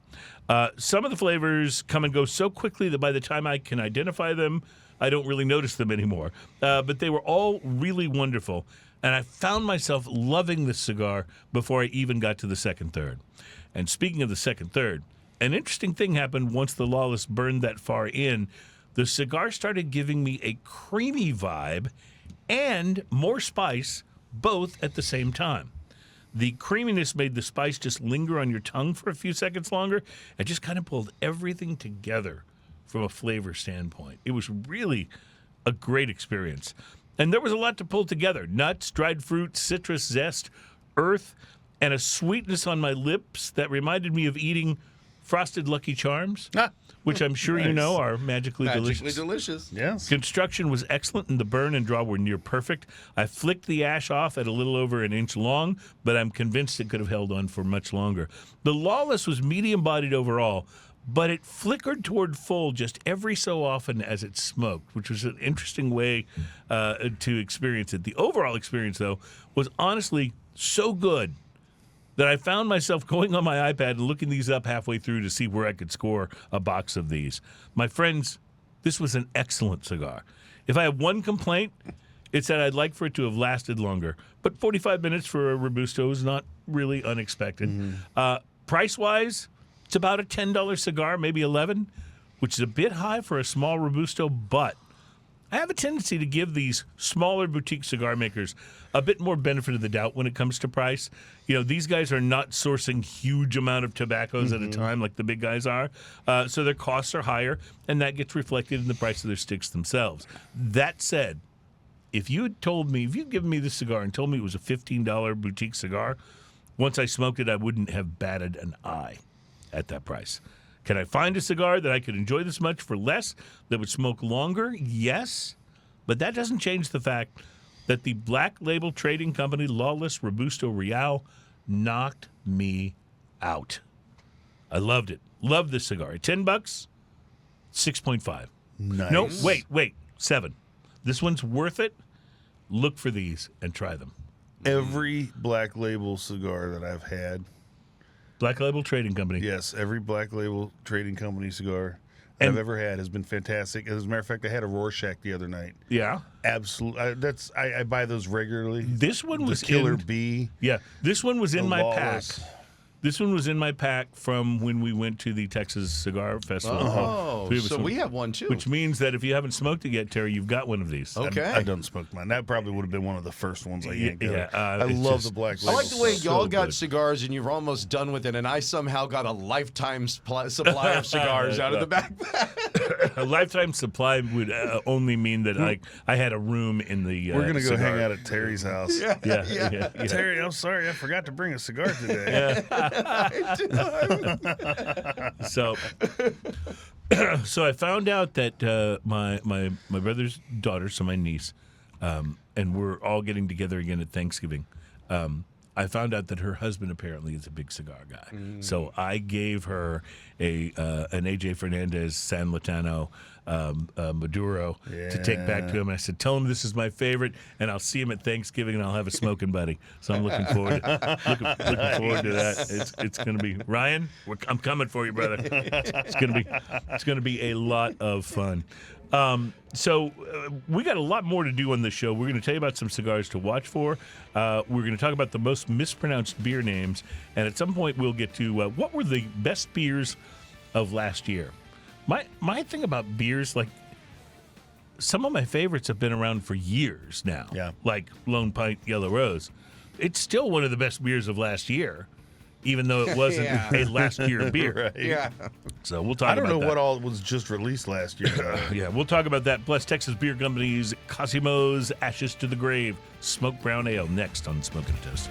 Some of the flavors come and go so quickly that by the time I can identify them, I don't really notice them anymore. But they were all really wonderful, and I found myself loving this cigar before I even got to the second third. And speaking of the second third, an interesting thing happened once the Lawless burned that far in. The cigar started giving me a creamy vibe and more spice, both at the same time. The creaminess made the spice just linger on your tongue for a few seconds longer. It just kind of pulled everything together from a flavor standpoint. It was really a great experience. And there was a lot to pull together. Nuts, dried fruit, citrus zest, earth, and a sweetness on my lips that reminded me of eating frosted Lucky Charms, which I'm sure you know are magically delicious. Magically delicious. Yes. Construction was excellent, and the burn and draw were near perfect. I flicked the ash off at a little over an inch long, but I'm convinced it could have held on for much longer. The Lawless was medium-bodied overall, but it flickered toward full just every so often as it smoked, which was an interesting way to experience it. The overall experience, though, was honestly so good that I found myself going on my iPad and looking these up halfway through to see where I could score a box of these. My friends, This was an excellent cigar. If I have one complaint, it's that I'd like for it to have lasted longer. But 45 minutes for a Robusto is not really unexpected. Price-wise, it's about a $10 cigar, maybe $11, which is a bit high for a small Robusto, but I have a tendency to give these smaller boutique cigar makers a bit more benefit of the doubt when it comes to price. You know, these guys are not sourcing huge amount of tobaccos at a time like the big guys are, so their costs are higher, and that gets reflected in the price of their sticks themselves. That said, if you'd given me this cigar and told me it was a $15 boutique cigar, once I smoked it, I wouldn't have batted an eye at that price. Can I find a cigar that I could enjoy this much for less, that would smoke longer? Yes. But that doesn't change the fact that the Black Label Trading Company Lawless Robusto Real knocked me out. I loved it. Loved this cigar. At $10, 6.5. Nice. No, wait, 7. This one's worth it. Look for these and try them. Every Black Label cigar that I've had. Black Label Trading Company. Yes, every Black Label Trading Company cigar I've ever had has been fantastic. As a matter of fact, I had a Rorschach the other night. Yeah. Absolutely. I buy those regularly. This one was the Killer Bee. Yeah, this one was in my Lawless. pack. This one was in my pack from when we went to the Texas Cigar Festival. Oh, so we have one too. Which means that if you haven't smoked it yet, Terry, you've got one of these. Okay. I don't smoke mine. That probably would have been one of the first ones I yanked out. Yeah, I it's love just- the Black I Label. like the way So y'all got good. cigars and you're almost done with it, and I somehow got a lifetime supply of cigars out of the backpack. A lifetime supply would only mean that I had a room in the We're gonna go cigar. hang out at Terry's house. Yeah. Terry, I'm sorry, I forgot to bring a cigar today. So I found out that my brother's daughter, so my niece, and we're all getting together again at Thanksgiving. I found out that her husband apparently is a big cigar guy. So I gave her an AJ Fernandez San Latano Maduro to take back to him. I said, tell him this is my favorite, and I'll see him at Thanksgiving, and I'll have a smoking buddy. So I'm looking forward looking forward to that. It's going to be Ryan. I'm coming for you, brother. It's going to be a lot of fun. So we got a lot more to do on this show. We're going to tell you about some cigars to watch for. We're going to talk about the most mispronounced beer names, and at some point we'll get to what were the best beers of last year. My thing about beers, like some of my favorites have been around for years now. Yeah. Like Lone Pint Yellow Rose. It's still one of the best beers of last year, even though it wasn't a last year beer. Right. Yeah. So we'll talk about that. I don't know what all was just released last year. Yeah, we'll talk about that. Plus, Texas Beer Company's Cosimo's Ashes to the Grave Smoked Brown Ale next on Smoking Toast.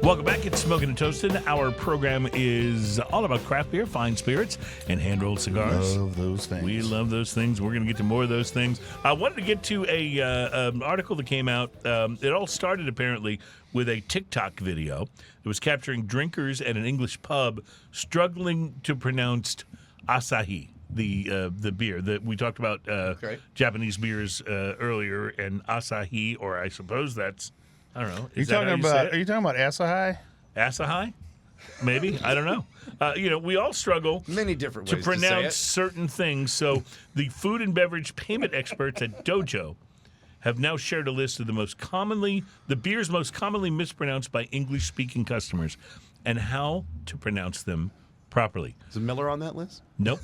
Welcome back. It's Smoking and Toasted. Our program is all about craft beer, fine spirits, and hand-rolled cigars. Love those things. We love those things. We're going to get to more of those things. I wanted to get to an article that came out. It all started, apparently, with a TikTok video. It was capturing drinkers at an English pub struggling to pronounce Asahi, the beer that we talked about, Japanese beers earlier, and Asahi, or I suppose that's, I don't know. Are you talking about Asahi? Asahi? Maybe. I don't know. We all struggle Many different to ways pronounce to say certain things. So the food and beverage payment experts at Dojo have now shared a list of the beers most commonly mispronounced by English-speaking customers and how to pronounce them properly. Is Miller on that list? Nope.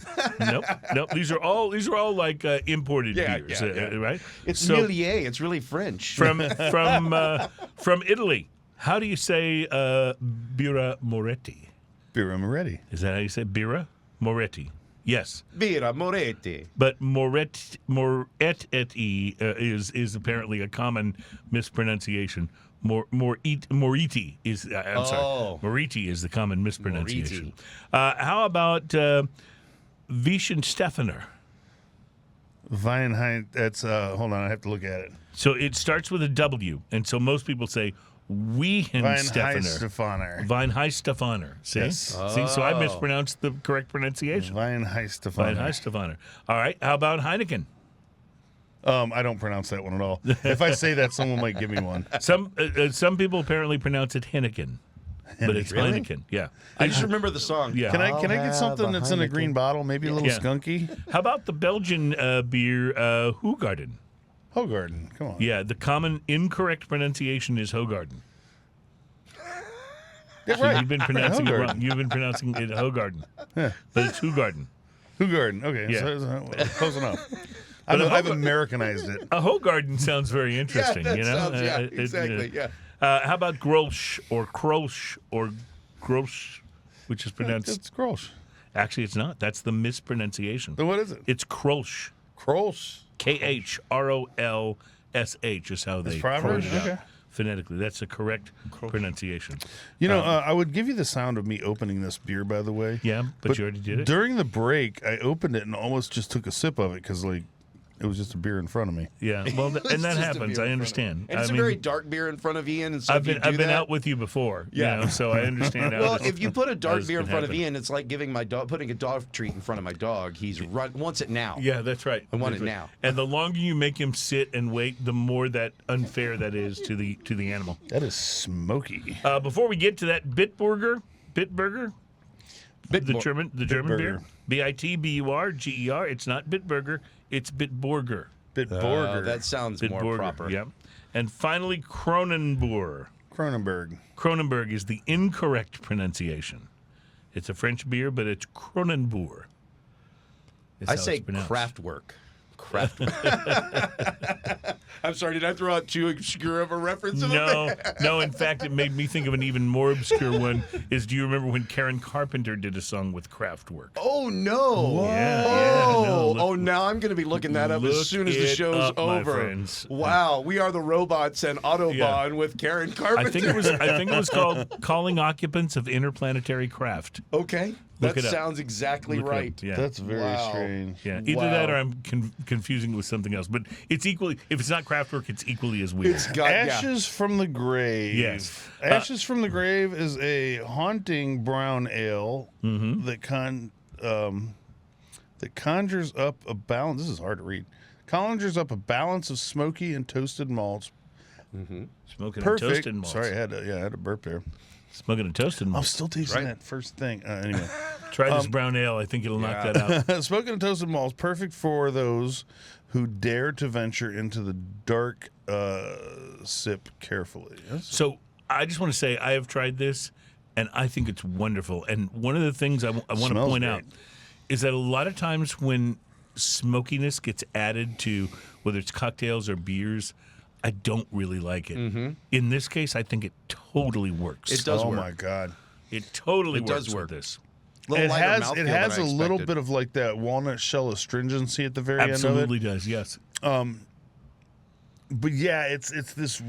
These are all like imported beers, right? It's Millier. It's really French. From Italy. How do you say Birra Moretti? Birra Moretti. Is that how you say Birra Moretti? Yes. Birra Moretti. But Moretti is apparently a common mispronunciation. Moriti is sorry. Moriti is the common mispronunciation. How about Wiesentefener? Weinheim. That's hold on, I have to look at it. So it starts with a W, and so most people say Wiesentefener. Weinheistefener. See? Yes. See, so I mispronounced the correct pronunciation. Weinheistefener. Weinheistefener. All right. How about Heineken? I don't pronounce that one at all. If I say that, someone might give me one. Some people apparently pronounce it Henneken. But it's Really? Heineken, yeah. I just remember the song. Yeah. Can I get I'll something have a that's in a Heineken. green bottle, maybe a little Yeah. skunky? How about the Belgian beer, Hoegaarden? Hoegaarden, come on. Yeah, the common incorrect pronunciation is Hoegaarden. Yeah, So right. you've been pronouncing it Hoegaarden. wrong. You've been pronouncing it Hoegaarden. Yeah. But it's Hoegaarden. Hoegaarden, okay, Yeah. close enough. But I've Americanized it. A Hoegaarden sounds very interesting, that you know? sounds, yeah, It- exactly, yeah. How about Grolsch or Krolsch or Grosch, which is pronounced... It's Grolsch. Actually, it's not. That's the mispronunciation. Then what is it? It's Krolsch. Krolsch. Krolsh is how they proper? quote it out Okay. phonetically. That's the correct pronunciation. You know, I would give you the sound of me opening this beer, by the way. Yeah, but you already did it. During the break, I opened it and almost just took a sip of it because, like, it was just a beer in front of me. Yeah, well, It's and that just a happens. beer I in front of understand. And it's I a mean, very dark beer in front of Ian. And so I've if you been do I've been that- out with you before. Yeah. You know, so I understand. How Well, this- if you put a how dark this beer in can front of happen. Ian, it's like giving putting a dog treat in front of my dog. He's wants it now. Yeah, that's right. I want That's it right. now. And the longer you make him sit and wait, the more that unfair that is to the animal. That is smoky. Before we get to that, Bitburger, the German beer, Bitburger. It's not Bitburger, it's Bitburger. Bitburger. That sounds more Bitburger, proper. yeah. And finally, Kronenbourg. Kronenbourg is the incorrect pronunciation. It's a French beer, but it's Kronenbourg. Is I how it's say pronounced. Kraftwerk. I'm sorry, did I throw out too obscure of a reference? No. In fact, it made me think of an even more obscure one. Do you remember when Karen Carpenter did a song with Kraftwerk? Oh no! Now I'm going to be looking that up as soon as the show's up, my over. friends. Wow, we are the robots and Autobahn with Karen Carpenter. I think it was called "Calling Occupants of Interplanetary Craft." Okay, Look that it up. sounds exactly Look it up. right. Yeah. That's very Wow. strange. Yeah, either Wow. that or I'm confusing it with something else. But it's equally, if it's not Kraftwerk, it's equally as weird. It's got Ashes from the Grave. Yes. Ashes from the Grave is a haunting brown ale Mm-hmm. that conjures up a balance. This is hard to read. Conjures up a balance of smoky and toasted malts. Smoking and Perfect. toasted malts. Sorry, I had to burp there. Smoking and toasted I'm malts. still tasting that first thing. Anyway. Try this brown ale. I think it'll knock that out. Smoking and toasted malts, perfect for those who dare to venture into the dark. Sip carefully. So I just want to say I have tried this, and I think it's wonderful. And one of the things I want to Smells point great. out is that a lot of times when smokiness gets added to whether it's cocktails or beers, I don't really like it. In this case, I think it totally works. It does Oh work. my god! It totally It works does work. with this. Little lighter It mouthfeel has than a I little expected. bit of like that walnut shell astringency at the very Absolutely end of does. Yes. it. But yeah, it's this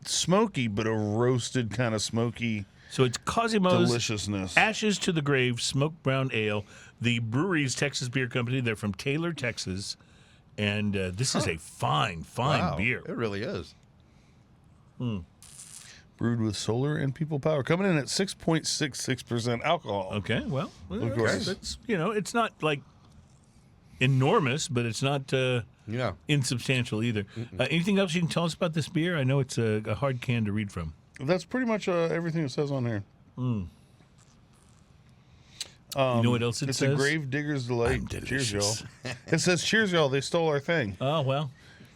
smoky, but a roasted kind of smoky So it's Cosimo's deliciousness. Ashes to the Grave Smoked Brown Ale. The brewery's Texas Beer Company. They're from Taylor, Texas. And this is a fine Wow, beer. It really is. Brewed with solar and people power, coming in at 6.66% alcohol. Okay, well, course. it's it's not like enormous, but it's not Yeah. insubstantial either. Anything else you can tell us about this beer? I know it's a hard can to read from. That's pretty much everything it says on here. You know what else it It's says? a grave digger's delight. I'm Cheers, y'all. delicious. It says, "Cheers, y'all." They stole our thing. Oh well,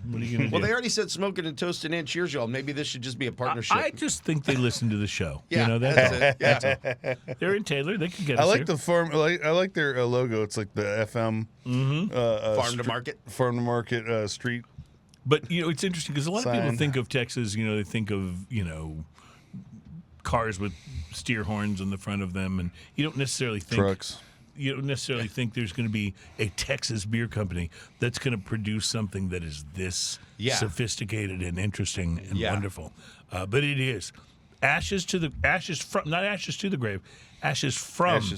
what are you gonna Well, do? they already said smoking and toasting and cheers, y'all. Maybe this should just be a partnership. I just think they listen to the show. yeah, You know, that's all. it. Yeah. That's all. They're in Taylor. They can get I us like here. the farm. I like their logo. It's like the FM Farm to market. farm to market street. But it's interesting because a lot of people Sign. think of Texas. They think of cars with steer horns on the front of them, and you don't necessarily think Trucks. You don't necessarily think there's going to be a Texas beer company that's going to produce something that is this sophisticated and interesting and wonderful. But it is ashes from the grave. Ashes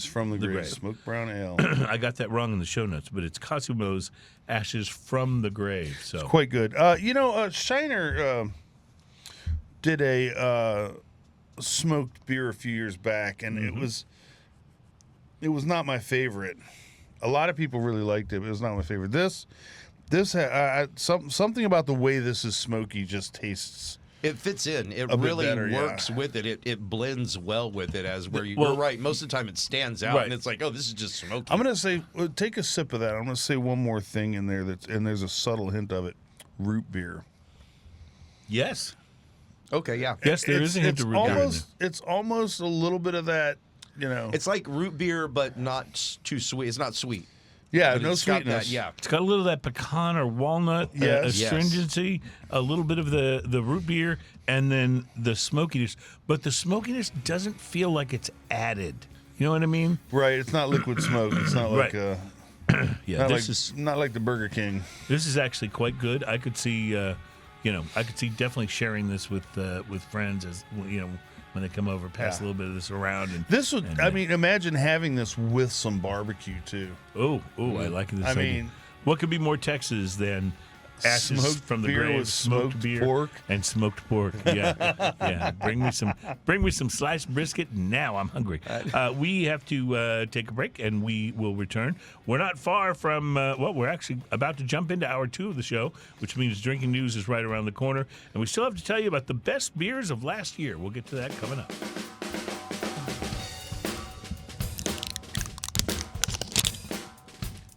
from the grave. Smoked brown ale. I got that wrong in the show notes, but it's Cosimo's Ashes from the Grave. So Quite good. Shiner did a smoked beer a few years back, and it was not my favorite. A lot of people really liked it, but it was not my favorite. This This something about the way this is smoky just tastes. It fits in. It a bit really better, works yeah. with it. It blends well with it. You're right. Most of the time it stands out, Right. and it's like, oh, this is just smoky. I'm gonna say, take a sip of that. I'm gonna say one more thing in there and there's a subtle hint of it. Root beer. Yes. Okay, yeah. Yes, there is a hint of root beer in there. It's almost a little bit of that. It's like root beer, but not too sweet. It's not sweet. Yeah, But no it's got sweetness. that, yeah. It's got a little of that pecan or walnut Yes. astringency, a little bit of the root beer, and then the smokiness. But the smokiness doesn't feel like it's added. You know what I mean? Right. It's not liquid smoke. It's not like Right. Yeah, not like the Burger King. this is actually quite good. I could see, I could see definitely sharing this with friends as when they come over, pass a little bit of this around. And This would, imagine having this with some barbecue too. Oh, I like this. I idea. mean, what could be more Texas than ashes Smoked from the beer grave, with smoked smoked beer, pork? and smoked pork? Yeah, yeah. Bring me some sliced brisket now. I'm hungry. We have to take a break, and we will return. We're not far from. We're actually about to jump into hour 2 of the show, which means drinking news is right around the corner, and we still have to tell you about the best beers of last year. We'll get to that coming up.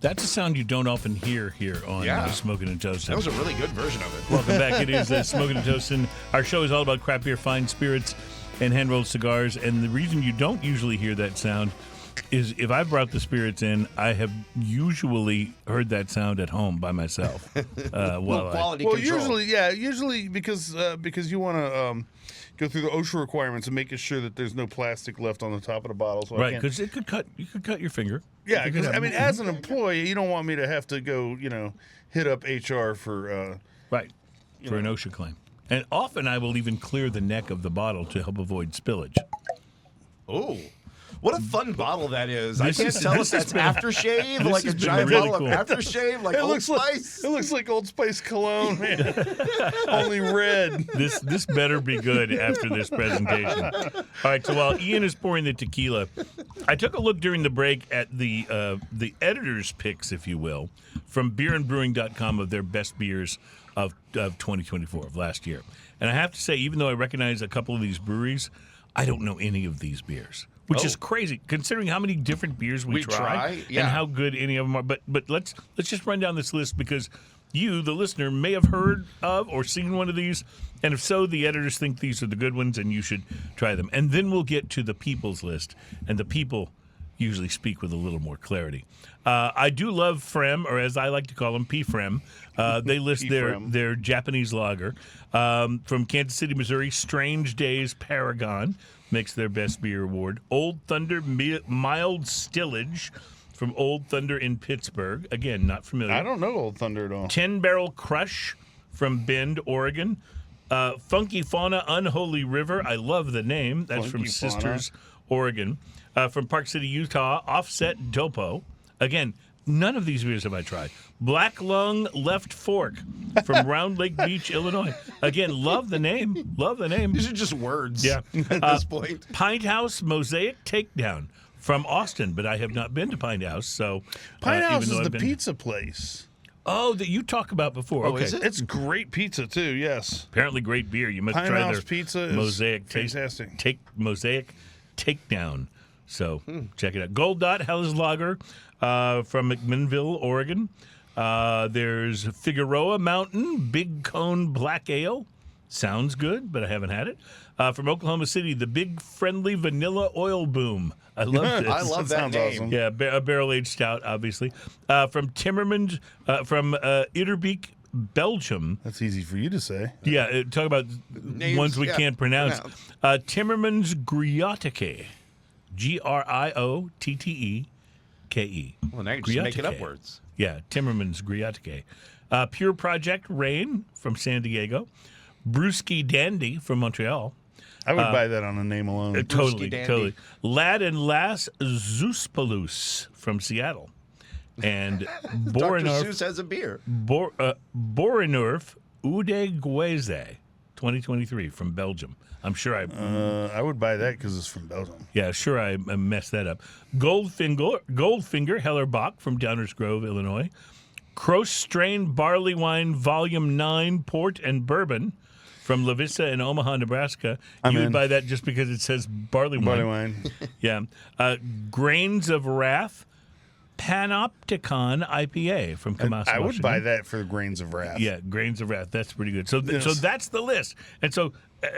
That's a sound you don't often hear here on Smoking and Toasting. That was a really good version of it. Welcome back. It is Smoking and Toasting. Our show is all about craft beer, fine spirits, and hand-rolled cigars. And the reason you don't usually hear that sound is if I've brought the spirits in, I have usually heard that sound at home by myself. Quality well, control. usually because you want to go through the OSHA requirements and making sure that there's no plastic left on the top of the bottle. So Right, because you could cut your finger. Yeah, You could because have- as an employee, you don't want me to have to go, hit up HR for. Right, for an OSHA claim. And often I will even clear the neck of the bottle to help avoid spillage. Oh. What a fun bottle that is. I This can't is- tell this if has that's been- aftershave, this like a has been giant really bottle cool. of aftershave, like Old Spice. It looks like Old Spice cologne, man. Only red. This better be good after this presentation. All right, so while Ian is pouring the tequila, I took a look during the break at the editor's picks, if you will, from beerandbrewing.com of their best beers of 2024, of last year. And I have to say, even though I recognize a couple of these breweries, I don't know any of these beers. Which is crazy, considering how many different beers we try yeah. and how good any of them are. But let's just run down this list because you, the listener, may have heard of or seen one of these, and if so, the editors think these are the good ones, and you should try them. And then we'll get to the people's list, and the people usually speak with a little more clarity. I do love Frem, or as I like to call them, P-Frem. They list their Japanese lager from Kansas City, Missouri. Strange Days Paragon makes their best beer award. Old Thunder Mild Stillage from Old Thunder in Pittsburgh. Again, not familiar. I don't know Old Thunder at all. 10 Barrel Crush from Bend, Oregon. Funky Fauna Unholy River. I love the name. That's from Funky Fauna. Sisters, Oregon. From Park City, Utah. Offset Dopo. Again, none of these beers have I tried. Black Lung Left Fork from Round Lake Beach, Illinois. Again, love the name. Love the name. These are just words Yeah. at this point. Pint House Mosaic Takedown from Austin, but I have not been to Pint House. So Pine House even though is I've the been- pizza place. Oh, that you talked about before. Oh, Okay. is it? It's great pizza too. Yes. Apparently great beer. You must Pine try House their pizza is Mosaic fantastic. Mosaic Takedown. So check it out. Gold Dot Helles Lager from McMinnville, Oregon. There's Figueroa Mountain Big Cone Black Ale. Sounds good, but I haven't had it. From Oklahoma City, the Big Friendly Vanilla Oil Boom. I love this. I love that sounds name. awesome. Yeah, a barrel-aged stout, obviously. From Timmermans, from Itterbeek, Belgium. That's easy for you to say. Yeah, talk about Names, ones we yeah, can't pronounce. Timmermans Griotike. Griotteke. Well, now you're just making up words. Yeah, Timmermans Griotike. Pure Project Rain from San Diego. Brewski Dandy from Montreal. I would buy that on a name alone. Totally, Dandy. totally. Lad and Lass Zuspalus from Seattle. And Dr. Borinurf Seuss has a beer. Borinurf Ude Gueze 2023 from Belgium. I'm sure I would buy that because it's from Belgium. sure I messed that up. Goldfinger Hellerbach from Downers Grove, Illinois. Cross Strain Barley Wine Volume 9 Port and Bourbon from La Vista in Omaha, Nebraska. You would buy that just because it says barley wine. Barley wine. Yeah. Grains of Wrath Panopticon IPA from Kamasa, I would Washington. buy that for Grains of Wrath. Yeah, Grains of Wrath. That's pretty good. So that's the list. And so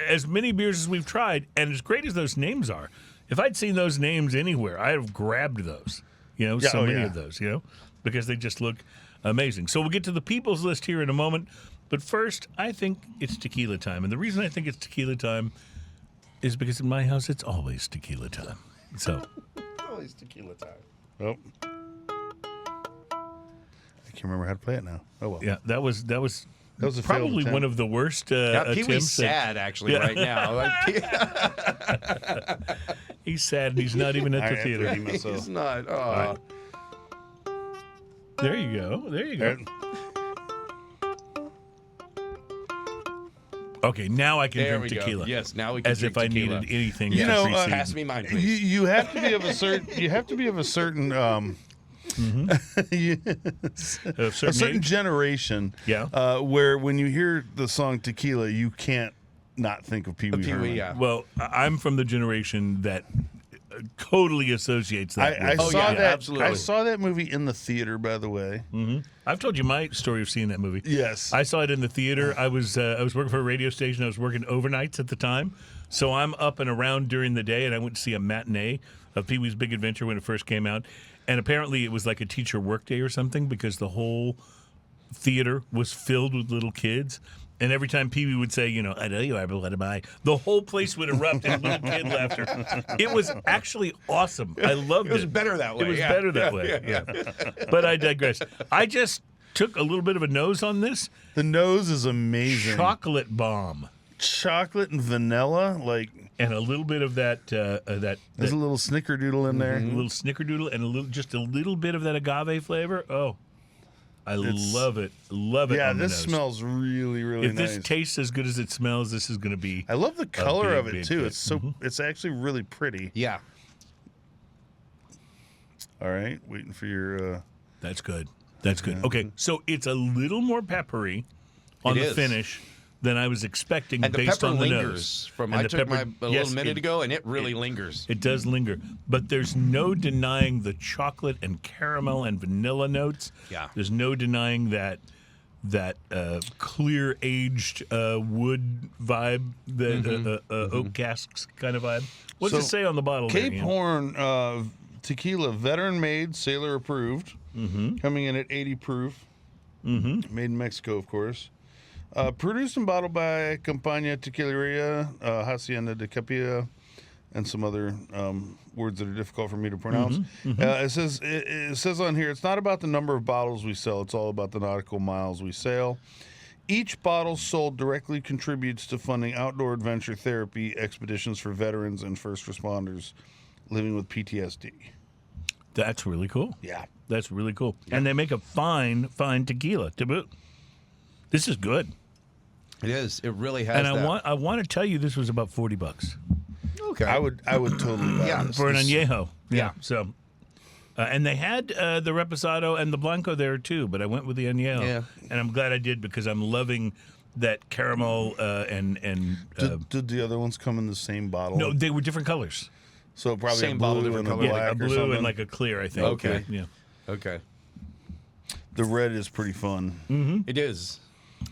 as many beers as we've tried, and as great as those names are, if I'd seen those names anywhere, I'd have grabbed those. Many of those, because they just look amazing. So we'll get to the people's list here in a moment. But first, I think it's tequila time. And the reason I think it's tequila time is because in my house, it's always tequila time. So, Always tequila time. Oh. I can't remember how to play it now. Oh, well. yeah, that was That was a failed probably attempt. one of the worst Pee-wee's attempts. sad, actually, right now. He's sad and he's not even at the theater. He's not. Oh. There you go. There you go. Okay, now I can There drink we tequila. go. Yes, now we can as drink if I tequila. needed anything. You to know, precede. Pass me mine, please. You have to be of a certain. You have to be of a certain. A A certain age? generation. Yeah. Where when you hear the song Tequila, you can't not think of Pee Wee Herman. yeah. Well, I'm from the generation that totally associates that. I with- saw yeah, that. absolutely. I saw that movie in the theater. By the way. I've told you my story of seeing that movie. Yes. I saw it in the theater. I was working for a radio station. I was working overnights at the time, so I'm up and around during the day. And I went to see a matinee of Pee Wee's Big Adventure when it first came out. And apparently it was like a teacher workday or something because the whole theater was filled with little kids. And every time Pee Wee would say, I know you are, but what am I? The whole place would erupt in little kid laughter. It was actually awesome. I loved it. It was better that way. It was yeah. better that way. Yeah. But I digress. I just took a little bit of a nose on this. The nose is amazing. Chocolate bomb. Chocolate and vanilla, like And a little bit of that there's a little snickerdoodle in there. a little snickerdoodle and just a little bit of that agave flavor. Oh, I love it. Love it. Yeah, on the this nose. smells really, really If nice. this tastes as good as it smells, this is going to be. I love the color big, of it big too. hit. It's so it's actually really pretty. Yeah. All right, waiting for your. That's good. That's good. Okay, so it's a little more peppery on It the is. finish than I was expecting And the based pepper on the lingers. nose. I And the took pepper- a yes, little minute ago, and it really lingers. It does linger, but there's no denying the chocolate and caramel and vanilla notes. Yeah. There's no denying that clear aged wood vibe, the oak casks kind of vibe. What's So, it say on the bottle? there, Cape Ian? Horn tequila, veteran made, sailor approved, coming in at 80 proof. Made in Mexico, of course. Produced and bottled by Compañía Tequilería, Hacienda de Capilla, and some other words that are difficult for me to pronounce. It says on here, it's not about the number of bottles we sell, it's all about the nautical miles we sail. Each bottle sold directly contributes to funding outdoor adventure therapy expeditions for veterans and first responders living with PTSD. That's really cool. Yeah. That's really cool. And they make a fine tequila to boot. This is good. It is. It really has And that. I want to tell you this was about $40 Okay. I would totally buy this. for an This- añejo. Yeah. So, and they had the reposado and the blanco there too, but I went with the añejo. Yeah. And I'm glad I did because I'm loving that caramel and Did the other ones come in the same bottle? no, they were different colors. So probably Same a bottle, blue different and a color. black Yeah, a or blue something. and like a clear, I think. Okay. Yeah. Okay. The red is pretty fun. It is.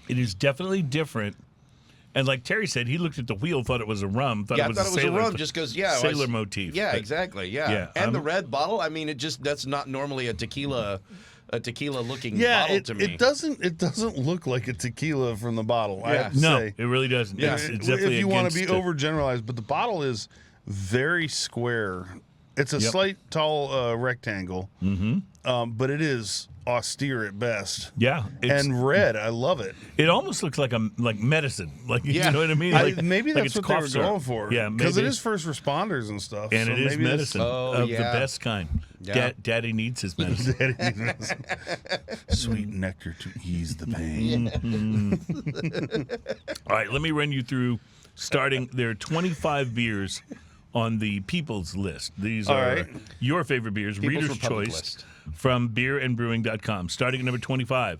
It is definitely different. And like Terry said, he looked at the wheel, thought it was a rum, thought Yeah, it I was thought it was sailor, a rum just because, sailor motif. Yeah, But- exactly. Yeah. Yeah, And the I'm- red bottle, I mean, that's not normally a tequila looking Yeah, bottle it, to me. it doesn't look like a tequila from the bottle. I Yeah. have to No, say. it really doesn't. Yeah. It's definitely if you want to be against it. overgeneralized, but the bottle is very square. It's a Yep. slight tall rectangle, but it is austere at best. Yeah, And red, I love it. it almost looks like medicine. Like Yeah. you know what I mean? Like, Maybe like that's it's what they were cough syrup. going for. Yeah, because it maybe. is first responders and stuff. And so it is maybe medicine Oh, of yeah. the best kind. Yeah. Daddy needs his medicine. Sweet nectar to ease the pain. All right, let me run you through. Starting, there are 25 beers on the People's List. These All are right. your favorite beers, People's Reader's Republic Choice, list. from beerandbrewing.com. Starting at number 25,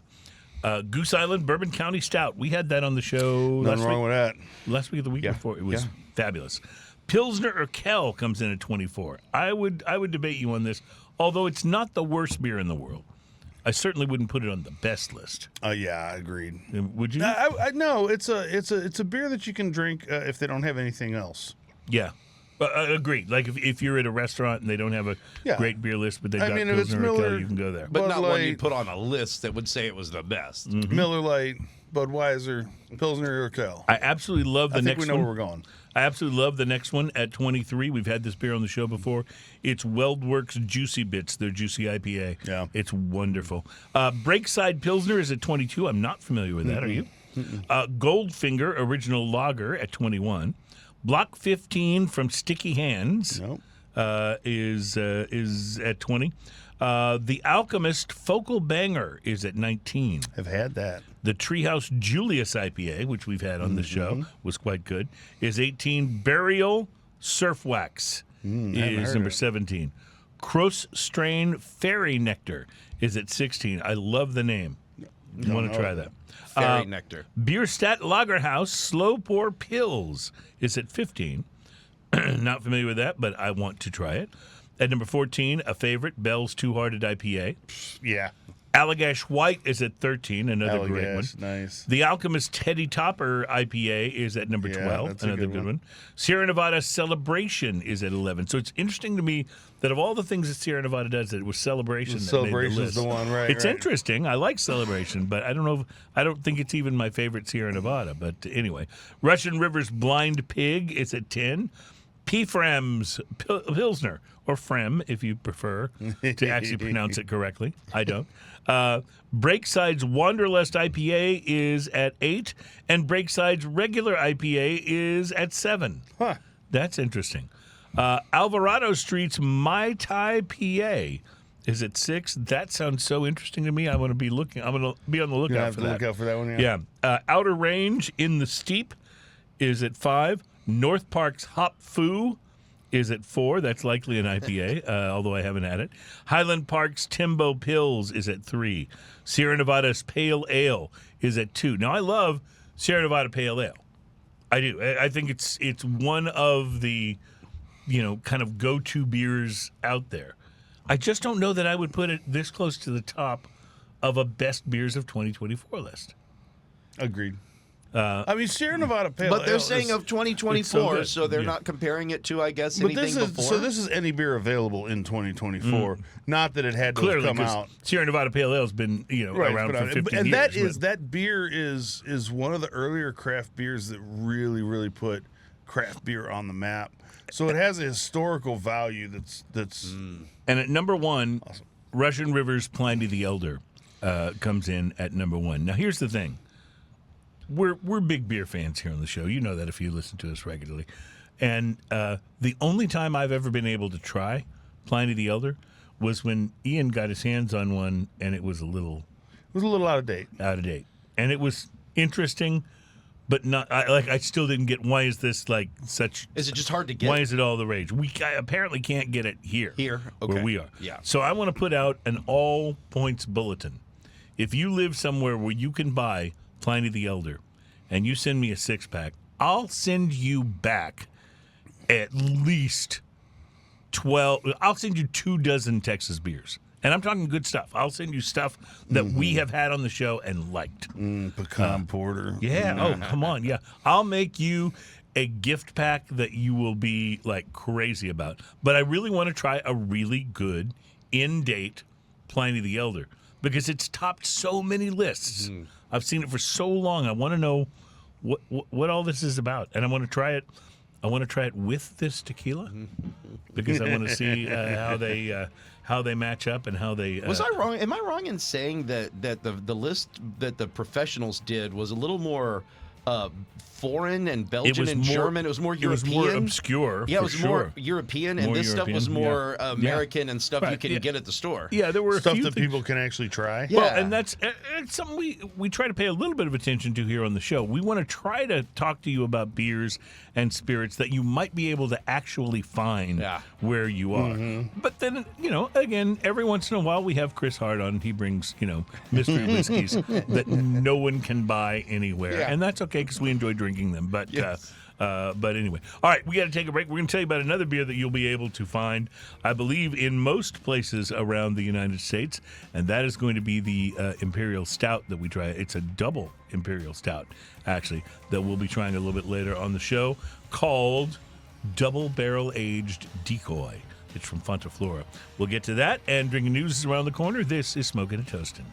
Goose Island Bourbon County Stout. We had that on the show Nothing wrong with that. last week or the week Yeah. before. It was Yeah. fabulous. Pilsner Urquell comes in at 24. I would debate you on this, although it's not the worst beer in the world. I certainly wouldn't put it on the best list. Yeah, agreed. Would you? No, it's a beer that you can drink if they don't have anything else. Yeah. Agreed. Like if you're at a restaurant and they don't have a Yeah. great beer list, but they've got mean, if it's Pilsner Miller- Urquell, you can go there. But Bud not one Light. you'd put on a list that would say it was the best. Miller Lite, Budweiser, Pilsner Urquell. I absolutely love the I think next we know one. where we're going. I absolutely love the next one at 23. We've had this beer on the show before. It's Weldworks Juicy Bits, their juicy IPA. Yeah. It's wonderful. Breakside Pilsner is at 22. I'm not familiar with that. Are you? Goldfinger Original Lager at 21. Block 15 from Sticky Hands Nope. is at 20. The Alchemist Focal Banger is at 19. Have had that. The Treehouse Julius IPA, which we've had on the show, was quite good, is 18. Burial Surf Wax haven't is heard number of it. 17. Cross Strain Fairy Nectar is at 16. I love the name. You want to know try it. that. Fairy nectar. Bierstadt Lagerhaus Slow Pour Pills is at 15. Not familiar with that, but I want to try it. At number 14, a favorite, Bell's Two Hearted IPA. Yeah. Allagash White is at 13, another great one. Allagash, nice. The Alchemist Teddy Topper IPA is at number Yeah, 12, that's a another good good one. one. Sierra Nevada Celebration is at 11. So it's interesting to me that of all the things that Sierra Nevada does, that it was Celebration that made the Celebration's list. the one, right? It's right. interesting. I like Celebration, but I don't know. I don't think it's even my favorite Sierra Nevada. But anyway, Russian River's Blind Pig is at 10. P-Frem's Pilsner, or Frem, if you prefer to actually pronounce it correctly. I don't. Breakside's Wanderlust IPA is at 8, and Breakside's regular IPA is at 7. Huh. That's interesting. Alvarado Street's Mai Tai PA is at 6. That sounds so interesting to me. I'm going to be on the You're gonna lookout have for to that. look out for that one. Yeah. Outer Range in the Steep is at 5. North Park's Hop Foo is at 4. That's likely an IPA, although I haven't had it. Highland Park's Timbo Pills is at 3. Sierra Nevada's Pale Ale is at 2. Now, I love Sierra Nevada Pale Ale. I do. I think it's one of the, kind of go-to beers out there. I just don't know that I would put it this close to the top of a best beers of 2024 list. Agreed. I mean, Sierra Nevada Pale Ale. But they're saying of it's so 2024, good. so they're Yeah. not comparing it to, I guess, But anything before. this is any beer available in 2024. Not that it had to have Clearly, come because out. Sierra Nevada Pale Ale has been around for 50 and years. that beer is one of the earlier craft beers that really put craft beer on the map. So it has a historical value that's And at number 1, Russian River's Pliny the Elder comes in at number 1. Now, here's the thing. We're big beer fans here on the show. You know that if you listen to us regularly. And the only time I've ever been able to try Pliny the Elder was when Ian got his hands on one, and it was a little out of date. out of date. And it was interesting, but not. I still didn't get why is this like such. Is it just hard to get? Why is it all the rage? I apparently can't get it here. Here? Okay. Where we are. Yeah. So I want to put out an all points bulletin. If you live somewhere where you can buy Pliny the Elder and you send me a 6-pack, I'll send you back at least 12. I'll send you 24 Texas beers. And I'm talking good stuff. I'll send you stuff that we have had on the show and liked. Pecan porter. Yeah. Oh, come on. Yeah. I'll make you a gift pack that you will be like crazy about. But I really want to try a really good in-date Pliny the Elder because it's topped so many lists. I've seen it for so long. I want to know what all this is about, and I want to try it. I want to try it with this tequila because I want to see how they match up and how they. Was I wrong? Am I wrong in saying that the list that the professionals did was a little more foreign and Belgian and German. It was more European. It was more obscure. Yeah, it was sure. more European, and this stuff was more American and stuff you can get at the store. Yeah, there were stuff a few that people can actually try. Well, and that's something we try to pay a little bit of attention to here on the show. We want to try to talk to you about beers and spirits that you might be able to actually find where you are. Mm-hmm. But then, again, every once in a while we have Chris Hart on. He brings, mystery whiskeys that no one can buy anywhere. Yeah. And that's okay because we enjoy drinking them. But but anyway. All right, we got to take a break. We're going to tell you about another beer that you'll be able to find, I believe, in most places around the United States, and that is going to be the Imperial Stout that we try. It's a double Imperial Stout, actually, that we'll be trying a little bit later on the show, called Double Barrel Aged Decoy. It's from Fonta, Flora. We'll get to that, and drinking news is around the corner. This is Smoking and Toasting.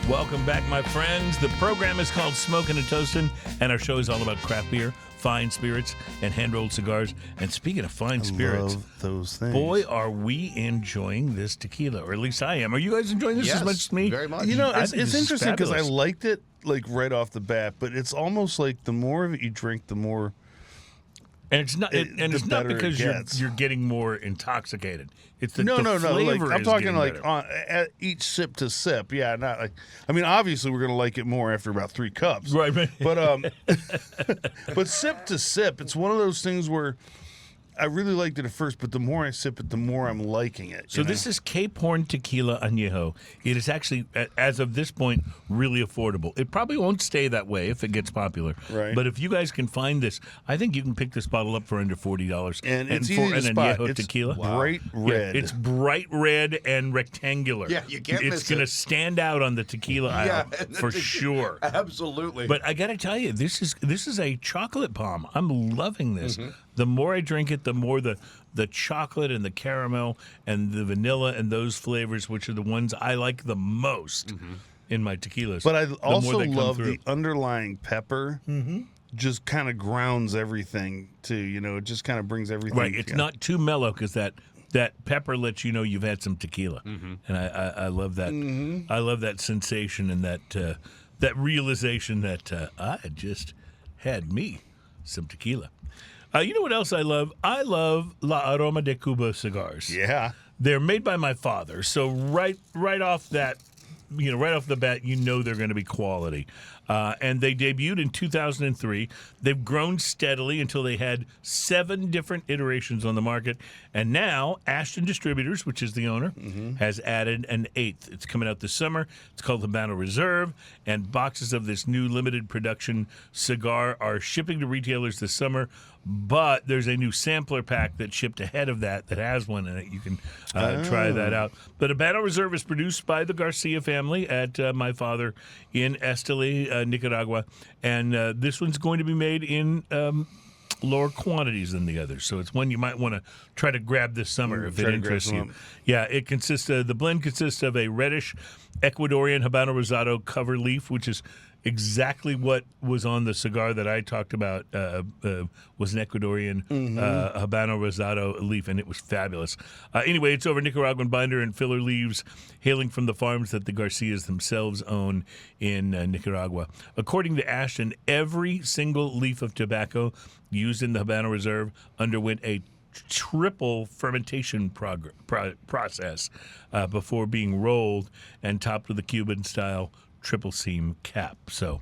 Welcome back, my friends. The program is called Smokin' and Toastin', and our show is all about craft beer, fine spirits, and hand-rolled cigars. And speaking of fine spirits, love those things. Boy, are we enjoying this tequila, or at least I am. Are you guys enjoying this as much as me? Very much. It's interesting because I fabulous. liked it like right off the bat, but it's almost like the more of it you drink, the more. And it's not. It's not better it because gets. you're getting more intoxicated. It's the No. flavor Like I'm is talking getting like better. at each sip to sip. Yeah, not like. I mean, obviously we're gonna like it more after about 3 cups. Right. But but sip to sip, it's one of those things where I really liked it at first, but the more I sip it, the more I'm liking it. So this is Cape Horn Tequila Anejo. It is actually, as of this point, really affordable. It probably won't stay that way if it gets popular. Right. But if you guys can find this, I think you can pick this bottle up for under $40. And it's for easy to an spot. Anejo It's tequila. bright red. Yeah, it's bright red and rectangular. Yeah, you can't miss It's going to it. stand out on the tequila aisle for sure. Absolutely. But I got to tell you, this is a chocolate bomb. I'm loving this. Mm-hmm. The more I drink it, the more the chocolate and the caramel and the vanilla and those flavors, which are the ones I like the most in my tequilas. But I the more also they come love through. the underlying pepper. Just kind of grounds everything too. It just kind of brings everything. Right, it's not too mellow because that pepper lets you know you've had some tequila, and I love that. I love that sensation and that realization that I just had me some tequila. You know what else I love? I love La Aroma de Cuba cigars. Yeah. They're made by my father, so right off that, right off the bat, they're going to be quality. And they debuted in 2003. They've grown steadily until they had 7 different iterations on the market. And now Ashton Distributors, which is the owner, has added an 8th. It's coming out this summer. It's called Habano Reserve. And boxes of this new limited production cigar are shipping to retailers this summer. But there's a new sampler pack that shipped ahead of that has one in it. You can try that out. But Habano Reserve is produced by the Garcia family at my father in Esteli, Nicaragua. And this one's going to be made in lower quantities than the others. So it's one you might want to try to grab this summer if it interests you. Yeah, the blend consists of a reddish Ecuadorian Habano Rosado cover leaf, which is exactly what was on the cigar that I talked about, was an Ecuadorian Habano Rosado leaf, and it was fabulous. Anyway, it's over Nicaraguan binder and filler leaves, hailing from the farms that the Garcias themselves own in Nicaragua. According to Ashton, every single leaf of tobacco used in the Habano Reserve underwent a triple fermentation process before being rolled and topped with a Cuban-style triple seam cap. So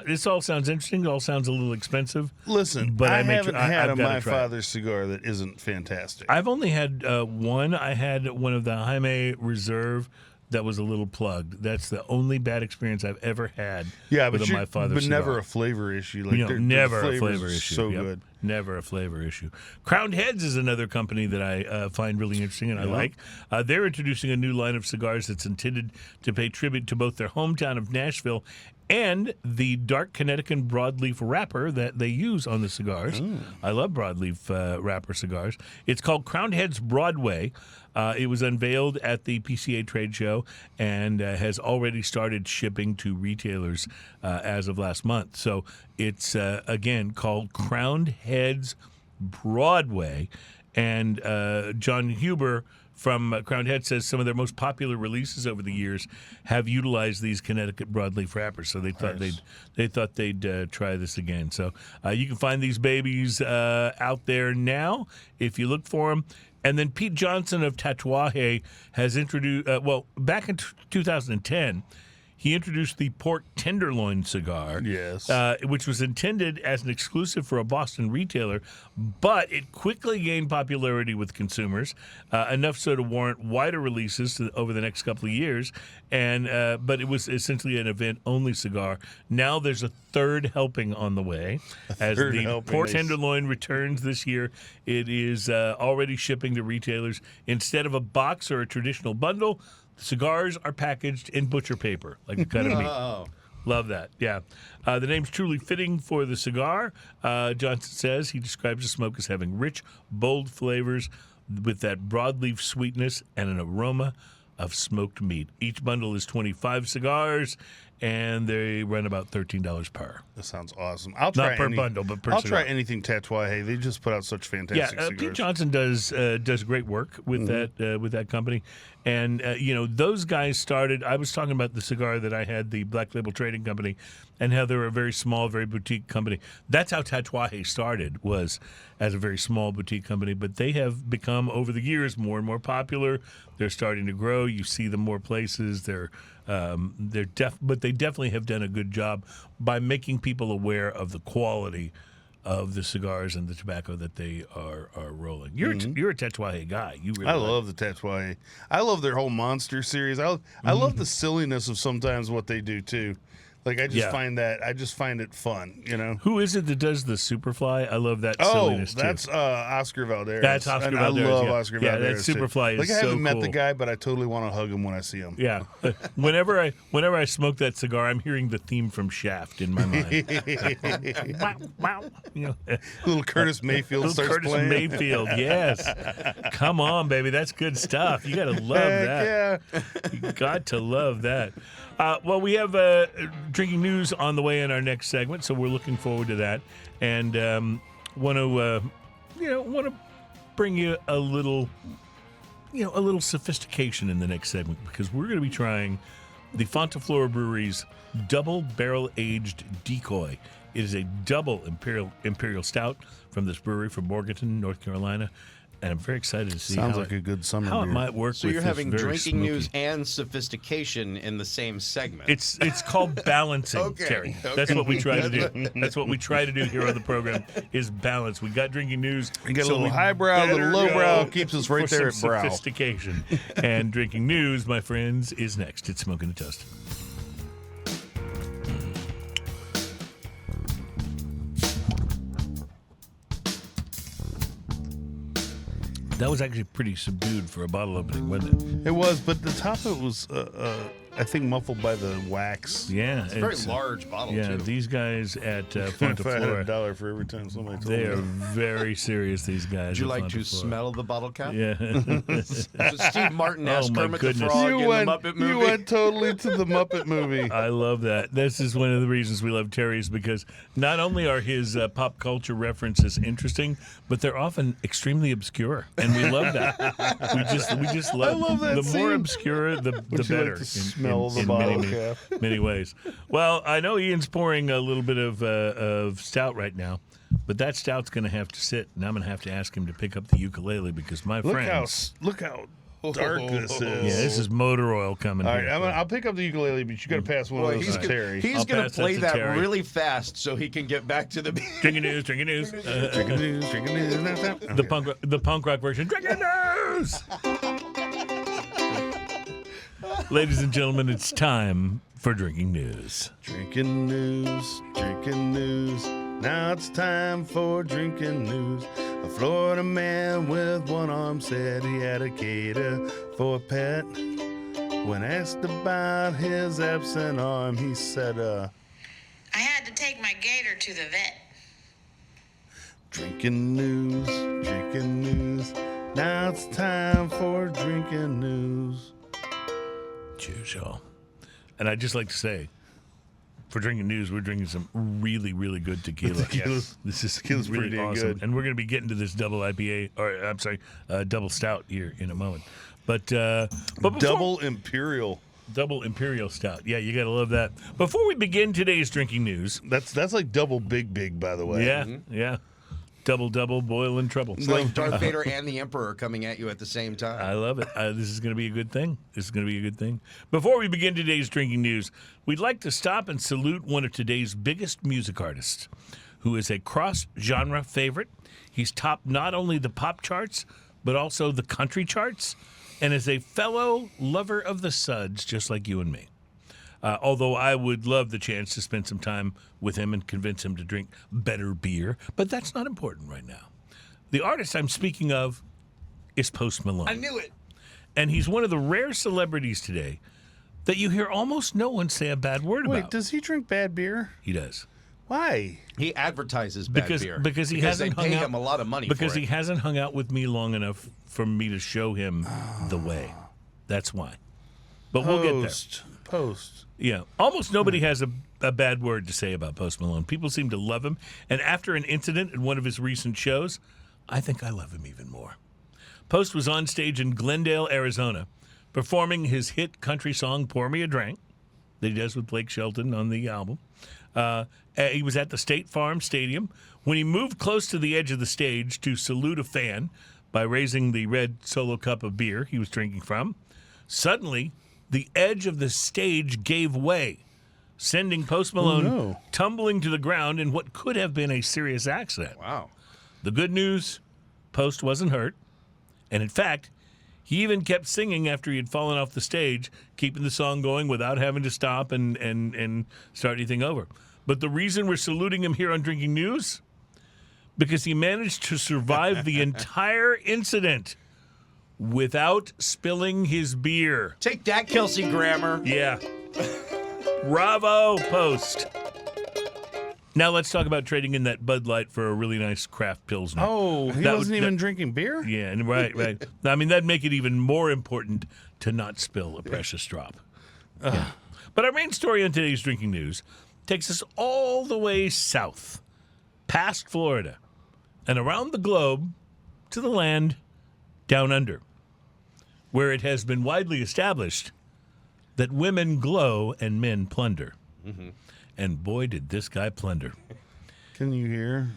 this all sounds interesting. It all sounds a little expensive. Listen, but I haven't had I've a gotta My try it. Father's cigar that isn't fantastic. I've only had one. I had one of the Jaime Reserve that was a little plugged. That's the only bad experience I've ever had with a My Father's cigar. never a flavor issue. Like Never their a flavors flavor are issue. So Yep. good. Never a flavor issue. Crowned Heads is another company that I find really interesting and I like. They're introducing a new line of cigars that's intended to pay tribute to both their hometown of Nashville and the dark Connecticut broadleaf wrapper that they use on the cigars. I love broadleaf wrapper cigars. It's called Crowned Heads Broadway. It was unveiled at the PCA trade show and has already started shipping to retailers as of last month. So it's, again, called Crowned Heads Broadway. And John Huber from Crowned Head says some of their most popular releases over the years have utilized these Connecticut broadleaf wrappers. So they thought they'd try this again. So you can find these babies out there now if you look for them. And then Pete Johnson of Tatuaje has introduced, back in 2010, he introduced the pork tenderloin cigar, Yes. which was intended as an exclusive for a Boston retailer, but it quickly gained popularity with consumers, enough so to warrant wider releases over the next couple of years. But it was essentially an event-only cigar. Now there's a third helping on the way. As the pork tenderloin returns this year, it is already shipping to retailers. Instead of a box or a traditional bundle, cigars are packaged in butcher paper, like a cut of meat. Love that. Yeah. The name's truly fitting for the cigar. Johnson says he describes the smoke as having rich, bold flavors with that broadleaf sweetness and an aroma of smoked meat. Each bundle is 25 cigars, and they run about $13 per. That sounds awesome. I'll try Not per bundle, but per I'll cigar. try anything Tatuaje. They just put out such fantastic cigars. Pete Johnson does great work with that company, and those guys started. I was talking about the cigar that I had, the Black Label Trading Company, and how they were a very small, very boutique company. That's how Tatuaje started, was as a very small boutique company. But they have become over the years more and more popular. They're starting to grow. You see them more places. But they definitely have done a good job by making people aware of the quality of the cigars and the tobacco that they are rolling. You're a Tatuaje guy. You really love the Tatuaje. I love their whole Monster series. I love the silliness of sometimes what they do too. Like I just find it fun, Who is it that does the Superfly? I love that silliness too. That's Oscar Valdez. That's Oscar Valdez. I love Oscar Valdez. Yeah, that Superfly is so cool. I haven't met the guy, but I totally want to hug him when I see him. Yeah. Whenever I smoke that cigar, I'm hearing the theme from Shaft in my mind. Wow. Little Curtis Mayfield starts playing. Curtis Mayfield, yes. Come on, baby. That's good stuff. You got to love that. Yeah. You got to love that. We have drinking news on the way in our next segment, so we're looking forward to that, and want to bring you a little sophistication in the next segment, because we're going to be trying the Fonta Flora Brewery's double barrel aged Decoy. It is a double Imperial Stout from this brewery from Morganton, North Carolina. And I'm very excited to see Sounds like a good summer how beer. it might work. So with you're this having very drinking smoky. news and sophistication in the same segment. It's called balancing, Okay, Terry. okay. That's what we try to do. That's what we try to do here on the program is balance. We got drinking news. You get a so little we highbrow, a little better lowbrow, go keeps us right for there some at brow. Sophistication. And drinking news, my friends, is next. It's Smoking and Toasting. That was actually pretty subdued for a bottle opening, wasn't it? It was, but the top of it was, I think, muffled by the wax. Yeah. It's a very large bottle, Yeah, too. these guys at Fonta If I had Flora, $1 for every time somebody told they me. are very serious, these guys. Would you at like Fonta to Flora. smell the bottle cap? Yeah. Steve Martin asked Oh, my Kermit the goodness. Frog You in went, the Muppet movie. you went totally to the Muppet movie. I love that. This is one of the reasons we love Terry's, because not only are his pop culture references interesting, but they're often extremely obscure, and we love that. We just love. I love that the more scene. obscure, the Would you like better. to smell the bottle cap? Many ways. Well, I know Ian's pouring a little bit of stout right now, but that stout's going to have to sit, and I'm going to have to ask him to pick up the ukulele, because my friends. Look how dark this is. Yeah, this is motor oil coming All here. right, I'll pick up the ukulele, but you got to pass one Boy, of those to Terry. he's I'll going pass to play that to that Terry. really fast so he can get back to the Drinking news. Drinking news, drinking news. The punk rock version. Drinking news. Ladies and gentlemen, it's time for drinking news. Drinking news, drinking news. Now it's time for drinking news. A Florida man with one arm said he had a gator for a pet. When asked about his absent arm, he said, I had to take my gator to the vet. drinking news, drinking news. Now it's time for drinking news. Cheers, y'all. And I'd just like to say, For drinking news, we're drinking some really, really good tequila. Tequila's Tequila's really pretty awesome. good. And we're going to be getting to this double IPA, or I'm sorry, double stout here in a moment. But before, Double Imperial. Double Imperial Stout. Yeah, you got to love that. Before we begin today's drinking news. That's like double big, by the way. Yeah, yeah. Double, boiling trouble. It's like Darth Vader and the Emperor coming at you at the same time. I love it. This is going to be a good thing. Before we begin today's drinking news, we'd like to stop and salute one of today's biggest music artists, who is a cross-genre favorite. He's topped not only the pop charts, but also the country charts, and is a fellow lover of the suds, just like you and me. Although I would love the chance to spend some time with him and convince him to drink better beer, but that's not important right now. The artist I'm speaking of is Post Malone. I knew it. And he's one of the rare celebrities today that you hear almost no one say a bad word about. Wait, does he drink bad beer? He does. Why? He advertises bad beer. Because he hasn't hasn't they hung pay out, him a lot of money because for it. he hasn't hung out with me long enough for me to show him the way. That's why. But we'll get there. Post. Yeah, almost nobody has a bad word to say about Post Malone. People seem to love him. And after an incident in one of his recent shows, I think I love him even more. Post was on stage in Glendale, Arizona, performing his hit country song, Pour Me a Drink, that he does with Blake Shelton on the album. He was at the State Farm Stadium when he moved close to the edge of the stage to salute a fan by raising the red solo cup of beer he was drinking from. Suddenly, the edge of the stage gave way, sending Post Malone tumbling to the ground in what could have been a serious accident. Wow. The good news, Post wasn't hurt. And in fact, he even kept singing after he had fallen off the stage, keeping the song going without having to stop and start anything over. But the reason we're saluting him here on Drinking News? Because he managed to survive the entire incident without spilling his beer. Take that, Kelsey Grammer. Yeah. Bravo, Post. Now let's talk about trading in that Bud Light for a really nice craft Pilsner. Oh, he wasn't even drinking beer? Yeah, right. I mean, that'd make it even more important to not spill a precious drop. Yeah. But our main story on today's Drinking News takes us all the way south, past Florida, and around the globe to the land down under, where it has been widely established that women glow and men plunder. Mm-hmm. And boy, did this guy plunder. Can you hear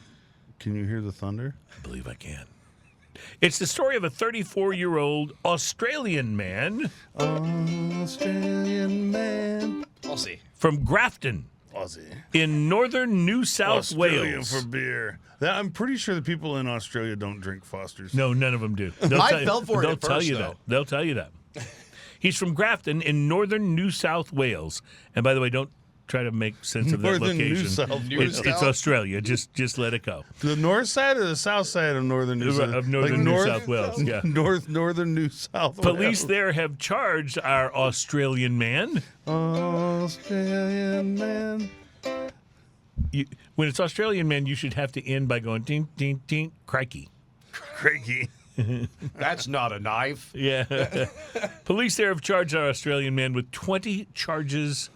the thunder? I believe I can. It's the story of a 34-year-old Australian man. Australian man. Aussie. From Grafton. Aussie. In northern New South Australia Wales. for beer. I'm pretty sure the people in Australia don't drink Fosters. No, none of them do. I fell for it at first, though. They'll tell you that. He's from Grafton in northern New South Wales. And by the way, don't try to make sense of that Northern New location. South It's Australia. Just let it go. The north side or the south side of northern New South? Of northern New South Wales, yeah. Northern New South Wales. Police there have charged our Australian man. Australian man. When it's Australian man, you should have to end by going, ding, ding, ding, crikey. Crikey. That's not a knife. Yeah. Police there have charged our Australian man with 20 charges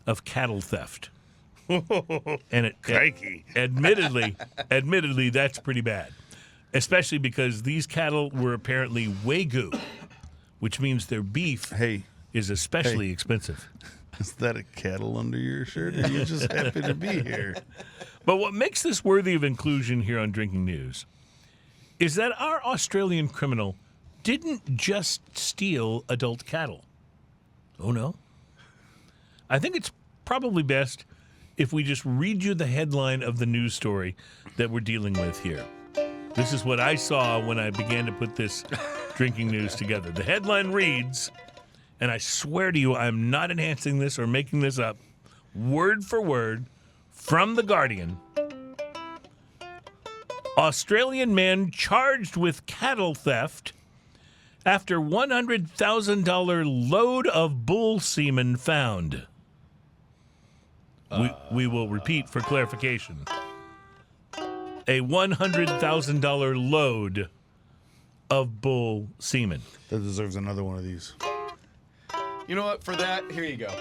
of cattle theft. And Crikey. admittedly, that's pretty bad. Especially because these cattle were apparently Wagyu, which means their beef is especially expensive. Is that a kettle under your shirt, or are you just happy to be here? But what makes this worthy of inclusion here on Drinking News is that our Australian criminal didn't just steal adult cattle. Oh, no. I think it's probably best if we just read you the headline of the news story that we're dealing with here. This is what I saw when I began to put this Drinking News together. The headline reads, and I swear to you, I'm not enhancing this or making this up, word for word, from The Guardian. Australian man charged with cattle theft after $100,000 load of bull semen found. We will repeat for clarification. A $100,000 load of bull semen. That deserves another one of these. You know what? For that, here you go.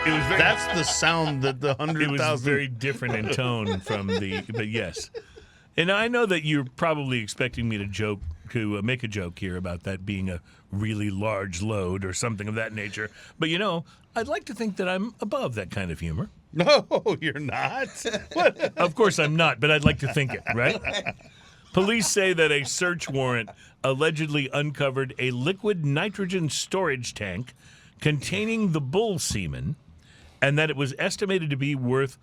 It was very, That's the sound that the it was 100,000. very different in tone from the. But yes, and I know that you're probably expecting me to make a joke here about that being a really large load or something of that nature. But I'd like to think that I'm above that kind of humor. No, you're not. What? Of course I'm not, but I'd like to think it, right? Police say that a search warrant allegedly uncovered a liquid nitrogen storage tank containing the bull semen, and that it was estimated to be worth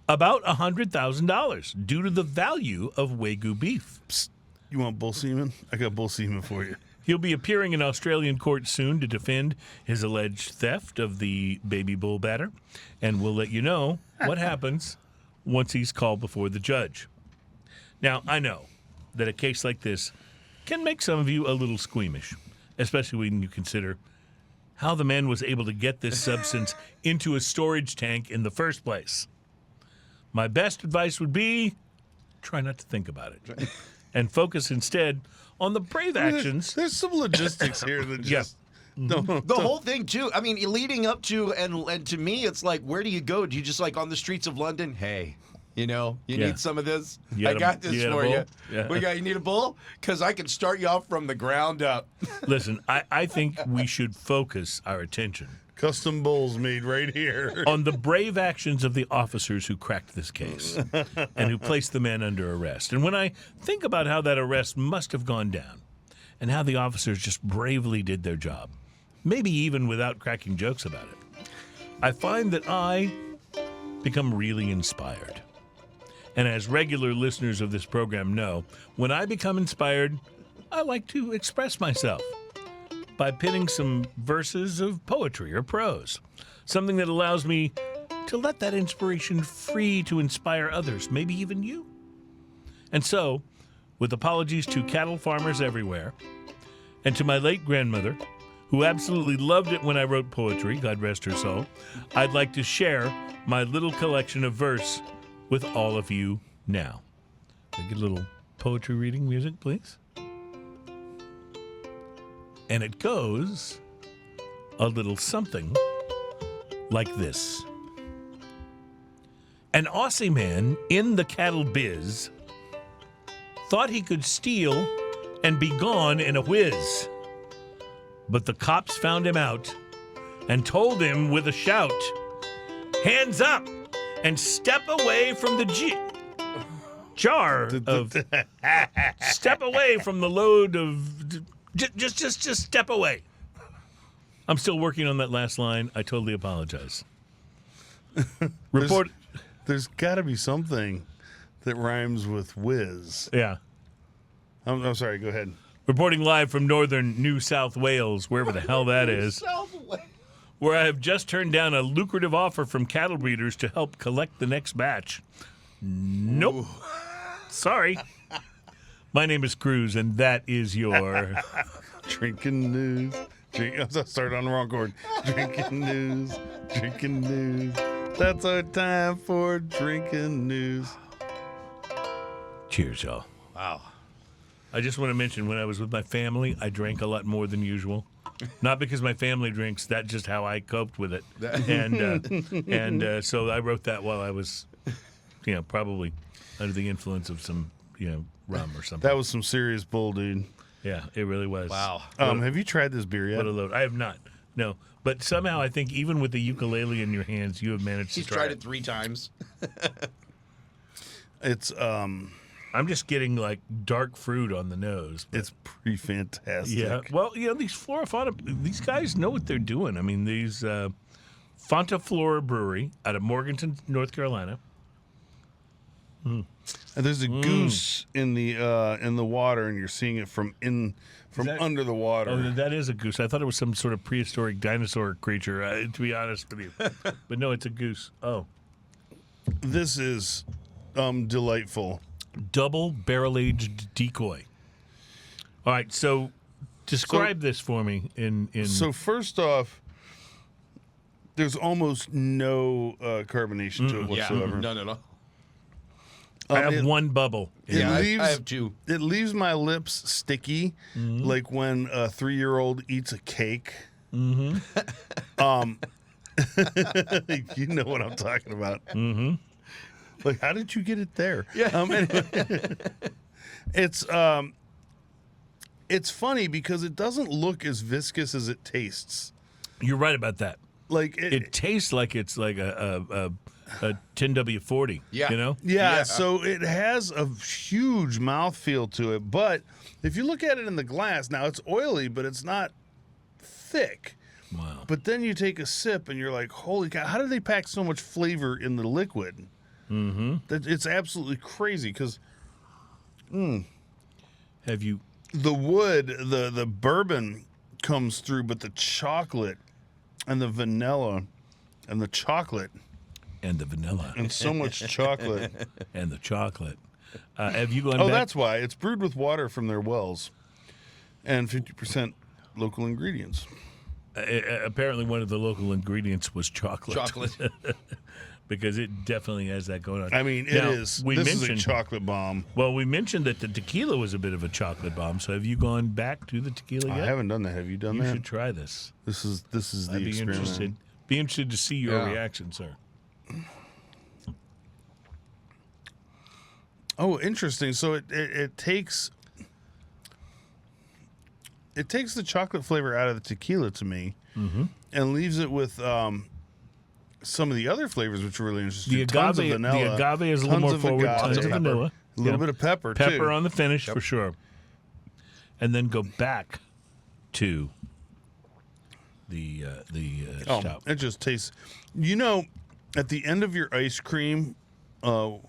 about $100,000 due to the value of Wagyu beef. You want bull semen? I got bull semen for you. He'll be appearing in Australian court soon to defend his alleged theft of the baby bull batter, and we'll let you know what happens once he's called before the judge. Now, I know that a case like this can make some of you a little squeamish, especially when you consider how the man was able to get this substance into a storage tank in the first place. My best advice would be try not to think about it and focus instead on the brave actions. There's some logistics here that just don't. The whole thing too. I mean, leading up to and to me, it's like, where do you go? Do you just on the streets of London? Hey, you need some of this? I got this for you. Yeah. You need a bull? Because I can start you off from the ground up. Listen, I think we should focus our attention Custom bulls made right here. on the brave actions of the officers who cracked this case and who placed the man under arrest. And when I think about how that arrest must have gone down and how the officers just bravely did their job, maybe even without cracking jokes about it, I find that I become really inspired. And as regular listeners of this program know, when I become inspired, I like to express myself by penning some verses of poetry or prose, something that allows me to let that inspiration free to inspire others, maybe even you. And so, with apologies to cattle farmers everywhere, and to my late grandmother, who absolutely loved it when I wrote poetry, God rest her soul, I'd like to share my little collection of verse with all of you now. Can I get a little poetry reading music, please? And it goes a little something like this. An Aussie man in the cattle biz thought he could steal and be gone in a whiz. But the cops found him out and told him with a shout, "Hands up and step away from the jar of... step away from the load of... Just step away." I'm still working on that last line. I totally apologize. There's got to be something that rhymes with whiz. Yeah. I'm sorry, go ahead. Reporting live from northern New South Wales, wherever the hell that is, where I have just turned down a lucrative offer from cattle breeders to help collect the next batch. Nope. Sorry. My name is Cruz, and that is your... Drinking news. I started on the wrong chord. Drinking news. Drinking news. That's our time for drinking news. Cheers, y'all. Wow. I just want to mention, when I was with my family, I drank a lot more than usual. Not because my family drinks, that's just how I coped with it. And so I wrote that while I was, probably under the influence of some, rum or something. That was some serious bull, dude. Yeah, it really was. Wow. Have you tried this beer yet? What a load. I have not. No. But somehow I think even with the ukulele in your hands, you have managed to He's try tried it 3 times. It's I'm just getting like dark fruit on the nose. it's pretty fantastic. Yeah. Well, these Flora Fonta, these guys know what they're doing. I mean, these Fonta Flora Brewery out of Morganton, North Carolina. And there's a goose in the water, and you're seeing it from under the water. Oh, that is a goose. I thought it was some sort of prehistoric dinosaur creature, to be honest with you. But no, it's a goose. Oh. This is delightful. Double barrel-aged Decoy. All right, so describe this for me in... So first off, there's almost no carbonation to it whatsoever. None at all. I have one bubble. I have 2. It leaves my lips sticky, like when a 3-year-old eats a cake. Mm-hmm. You know what I'm talking about. Mm-hmm. Like, how did you get it there? Yeah. Anyway, it's funny because it doesn't look as viscous as it tastes. You're right about that. Like It tastes like it's like a 10W40. Yeah. You know? Yeah, so it has a huge mouthfeel to it. But if you look at it in the glass, now it's oily, but it's not thick. Wow. But then you take a sip and you're like, holy cow, how did they pack so much flavor in the liquid? Mm-hmm. It's absolutely crazy because Have you? the wood, the bourbon comes through, but the chocolate and the vanilla and the chocolate And the vanilla. and so much chocolate. And the chocolate. Have you gone Oh, back? that's why. It's brewed with water from their wells and 50% local ingredients. Apparently, one of the local ingredients was chocolate. Chocolate. Because it definitely has that going on. I mean, it Now, is. We This mentioned, is a chocolate bomb. Well, we mentioned that the tequila was a bit of a chocolate bomb. So have you gone back to the tequila I yet? haven't done that. Have you done You that? should try this. This is the I'd be experiment. interested. Be interested to see your Yeah. reaction, sir. Oh, interesting. So it takes the chocolate flavor out of the tequila to me, and leaves it with some of the other flavors, which are really interesting. The Tons of agave, vanilla, the agave is a little more tons of forward. agave, Tons of pepper. vanilla. a little Yeah. bit of pepper Pepper too. on the finish for sure. And then go back to the stout. It just tastes. You know, at the end of your ice cream, when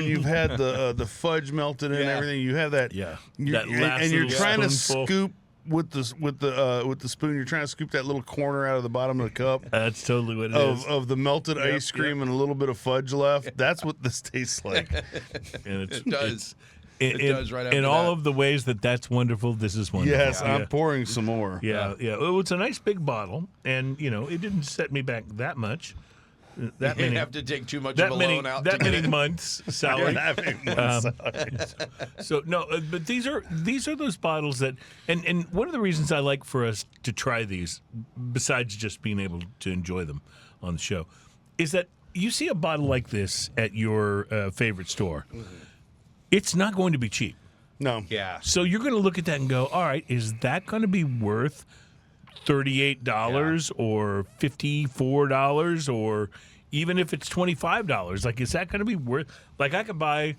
you've had the fudge melted in and Yeah. everything, you have that. Yeah. you- That last and you're little trying to spoonful. scoop with the spoon. You're trying to scoop that little corner out of the bottom of the cup. That's totally what it is. Of the melted ice cream and a little bit of fudge left. That's what this tastes like. And it's, It does. It does right after in all that. of the ways that's wonderful. This is wonderful. Yes, Yeah. I'm pouring some more. Yeah. Well, it's a nice big bottle, and it didn't set me back that much. That You many. didn't have to take too much of a loan out. That to get many it. months salary. Having one Um, salad. So no, but these are those bottles that, and one of the reasons I like for us to try these, besides just being able to enjoy them on the show, is that you see a bottle like this at your favorite store, it's not going to be cheap. No. Yeah. So you're going to look at that and go, all right, is that going to be worth $38 or $54 or even if it's $25? Like, is that going to be worth? Like, I could buy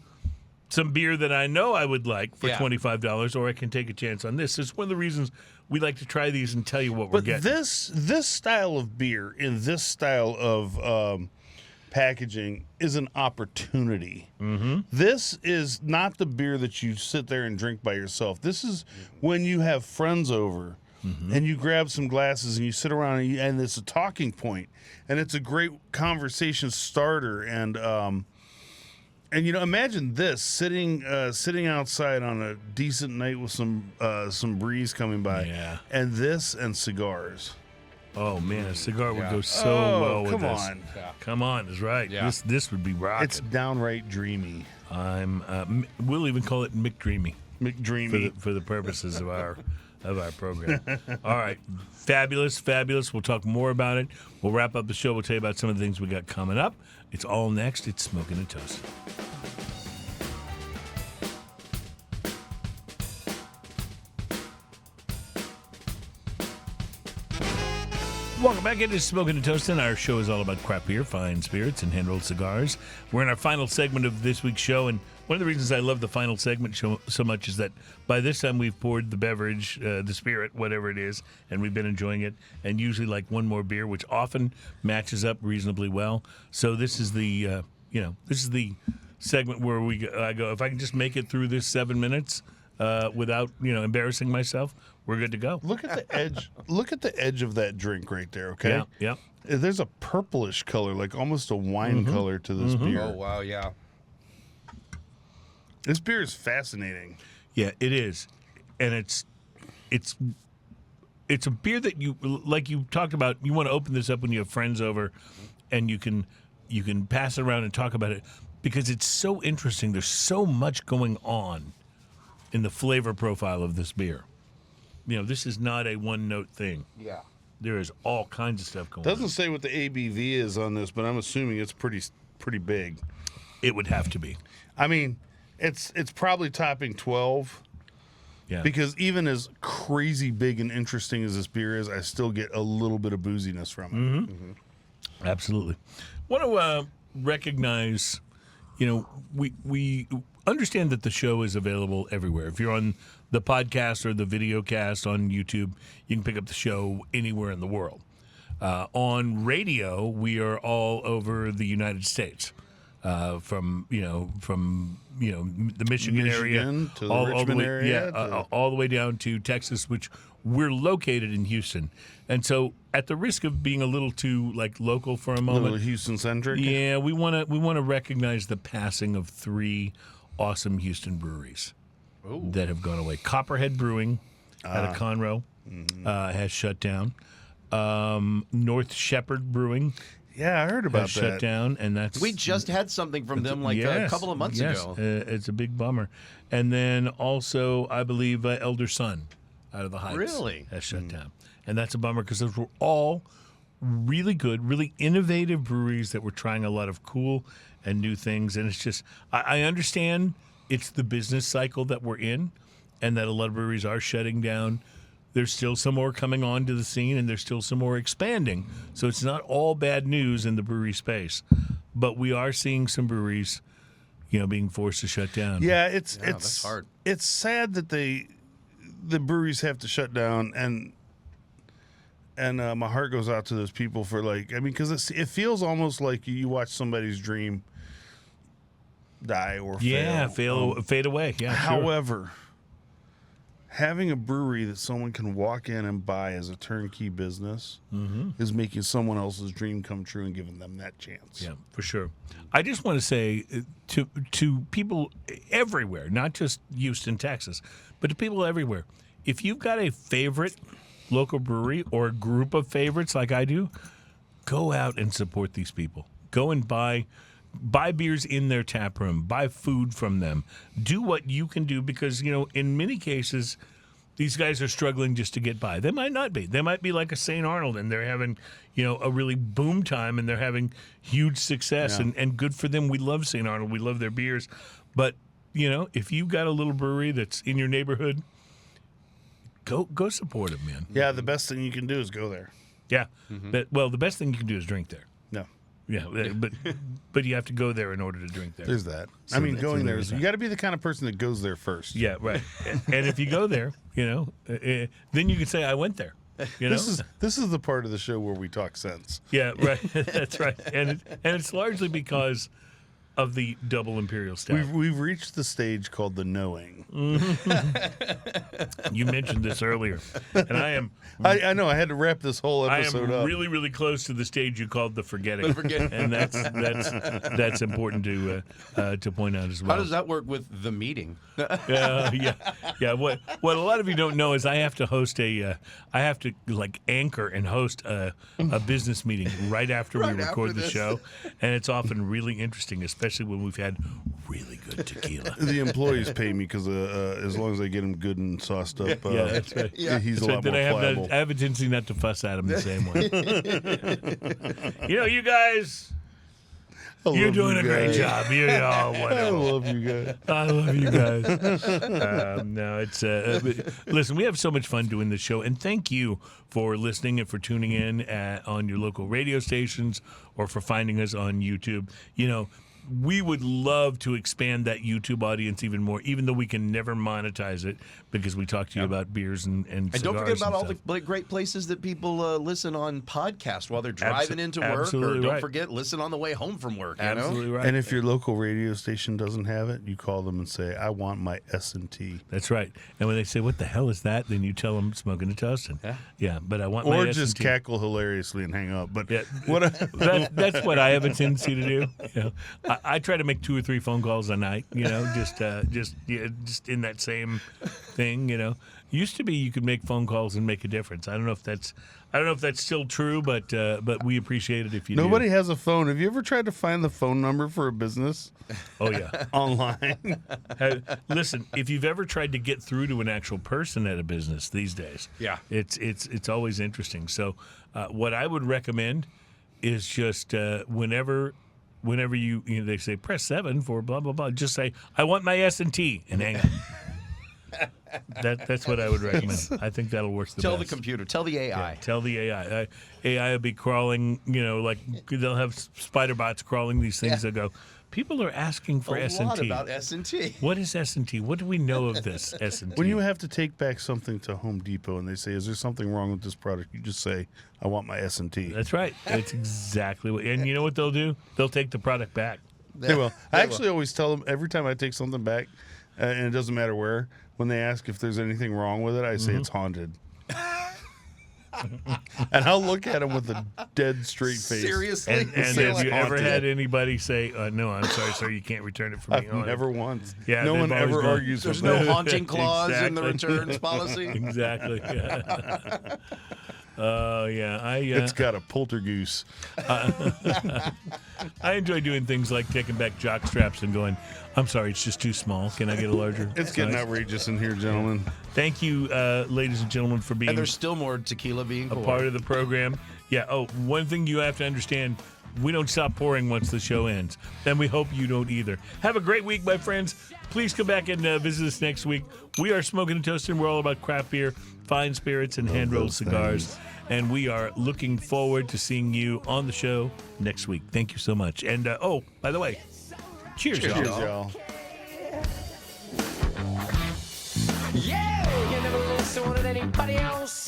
some beer that I know I would like for Yeah. $25, or I can take a chance on this. It's one of the reasons we like to try these and tell you what we're But getting. this style of beer in this style of packaging is an opportunity. Mm-hmm. This is not the beer that you sit there and drink by yourself. This is when you have friends over. And you grab some glasses and you sit around and it's a talking point, and it's a great conversation starter. And imagine this sitting outside on a decent night with some breeze coming by, Yeah. and this and cigars. Oh man, a cigar would Yeah. go so well with come this. on. Yeah. Come on, is right. Yeah. This would be rocking. It's downright dreamy. We'll even call it McDreamy. McDreamy. for the purposes of our program. All right, fabulous. We'll talk more about it. We'll wrap up the show. We'll tell you about some of the things we got coming up. It's all next. It's Smoking and Toast. Welcome back into Smoking and Toasting. Our show is all about craft beer, fine spirits, and hand-rolled cigars. We're in our final segment of this week's show, and one of the reasons I love the final segment so much is that by this time we've poured the beverage, the spirit, whatever it is, and we've been enjoying it, and usually like one more beer, which often matches up reasonably well. So this is the segment where I go, if I can just make it through this 7 minutes without embarrassing myself, we're good to go. Look at the edge. Look at the edge of that drink right there. Okay. Yeah. There's a purplish color, like almost a wine color to this beer. Oh wow, yeah. This beer is fascinating. Yeah, it is, and it's a beer that you, like you talked about. You want to open this up when you have friends over, and you can pass it around and talk about it because it's so interesting. There's so much going on in the flavor profile of this beer. This is not a one-note thing. Yeah. There is all kinds of stuff going Doesn't on. say what the ABV is on this, but I'm assuming it's pretty big. It would have to be. I mean, it's probably topping 12. Yeah. Because even as crazy big and interesting as this beer is, I still get a little bit of booziness from it. Mm-hmm. Mm-hmm. Absolutely. Want to recognize, we understand that the show is available everywhere. If you're on the podcast or the video cast on YouTube, you can pick up the show anywhere in the world. On radio, we are all over the United States. From the Michigan area to the Richmond area, all the way down to Texas, which we're located in Houston. And so, at the risk of being a little too local for a moment, a little Houston centric. Yeah, we want to recognize the passing of 3 awesome Houston breweries that have gone away. Copperhead Brewing out of Conroe has shut down. North Shepherd Brewing. Yeah, I heard about that. Shut down, and that's we just had something from them a couple of months ago. It's a big bummer. And then also, I believe Elder Sun out of the Heights really has shut down, and that's a bummer because those were all really good, really innovative breweries that were trying a lot of cool and new things. And it's just I understand it's the business cycle that we're in, and that a lot of breweries are shutting down. There's still some more coming onto the scene, and there's still some more expanding. So it's not all bad news in the brewery space, but we are seeing some breweries, being forced to shut down. Yeah, that's hard. It's sad that the breweries have to shut down, and my heart goes out to those people for because it feels almost like you watch somebody's dream die or fade away. Yeah. However. Having a brewery that someone can walk in and buy as a turnkey business is making someone else's dream come true and giving them that chance. Yeah, for sure. I just want to say to people everywhere, not just Houston, Texas, but to people everywhere, if you've got a favorite local brewery or a group of favorites like I do, go out and support these people. Go and buy beers in their tap room, buy food from them, do what you can do because, in many cases, these guys are struggling just to get by. They might not be. They might be like a St. Arnold and they're having, a really boom time and they're having huge success and good for them. We love St. Arnold. We love their beers. But, if you've got a little brewery that's in your neighborhood, go support them, man. Yeah, the best thing you can do is go there. Yeah. The best thing you can do is drink there. No. Yeah, but you have to go there in order to drink there. There's that. So going there is you got to be the kind of person that goes there first. Yeah, right. And if you go there, then you can say I went there. This is the part of the show where we talk sense. Yeah, right. That's right. And it's largely because of the double Imperial Stout. We've reached the stage called the knowing. You mentioned this earlier, and I am. I know. I had to wrap this whole episode up. I am really, really close to the stage you called the forgetting. And that's important to point out as well. How does that work with the meeting? Yeah. What a lot of you don't know is I have to host anchor and host a business meeting right after we record the show, and it's often really interesting, especially when we've had really good tequila. The employees pay me because as long as I get them good and sauced up, yeah, that's right. He's a lot more pliable. I have a tendency not to fuss at him the same way. You guys, you're doing a great job. I love you guys. I love you guys. No, it's listen. We have so much fun doing this show, and thank you for listening and for tuning in on your local radio stations or for finding us on YouTube. We would love to expand that YouTube audience even more, even though we can never monetize it because we talk to you about beers and cigars. And don't forget about all stuff. the great places that people listen on podcast while they're driving into work. Absolutely Or don't right. forget, listen on the way home from work. Absolutely right. And if your local radio station doesn't have it, you call them and say, "I want my S&T." That's right. And when they say, "What the hell is that?" then you tell them smoking a Tustin. Yeah, but I want my Or just S&T. cackle hilariously and hang up. But Yeah, what? that's what I have a tendency to do. I try to make 2 or 3 phone calls a night. Just in that same thing. Used to be you could make phone calls and make a difference. I don't know if that's still true, but we appreciate it if you Nobody do. has a phone. Have you ever tried to find the phone number for a business? Oh yeah. Online? Listen, if you've ever tried to get through to an actual person at a business these days, Yeah. it's always interesting. So what I would recommend is just whenever you they say press 7 for blah blah blah, just say I want my S&T and hang up. That's what I would recommend. I think that'll work the Tell best. the computer. Tell the AI. Yeah, tell the AI. AI will be crawling, like they'll have spider bots crawling these things that go, people are asking for S&T. A lot about S&T. What is S&T? What do we know of this S&T? When you have to take back something to Home Depot and they say, is there something wrong with this product? You just say, I want my S&T. That's right. That's exactly what. And you know what they'll do? They'll take the product back. They will. I actually always tell them every time I take something back, and it doesn't matter where, when they ask if there's anything wrong with it, I say it's haunted. And I'll look at them with a dead straight face. Seriously? And Say have it's you ever haunted. had anybody say, no, I'm sorry, sir, you can't return it for me? I've never once. Yeah, no they've one always ever gone, argues There's with no me. haunting clause in the Exactly. returns policy. Exactly. Yeah. Yeah. It's got a poltergeist. I enjoy doing things like taking back jock straps and going, I'm sorry, it's just too small. Can I get a larger? It's getting size? outrageous in here, gentlemen. Thank you, ladies and gentlemen, for being And there's still more tequila being a poured. part of the program. Yeah. Oh, one thing you have to understand, we don't stop pouring once the show ends. And we hope you don't either. Have a great week, my friends. Please come back and visit us next week. We are Smoking and Toasting. We're all about craft beer, fine spirits, and hand-rolled cigars. And we are looking forward to seeing you on the show next week. Thank you so much. And, by the way, cheers, y'all. Cheers, y'all. Yeah, you never listen to anybody else.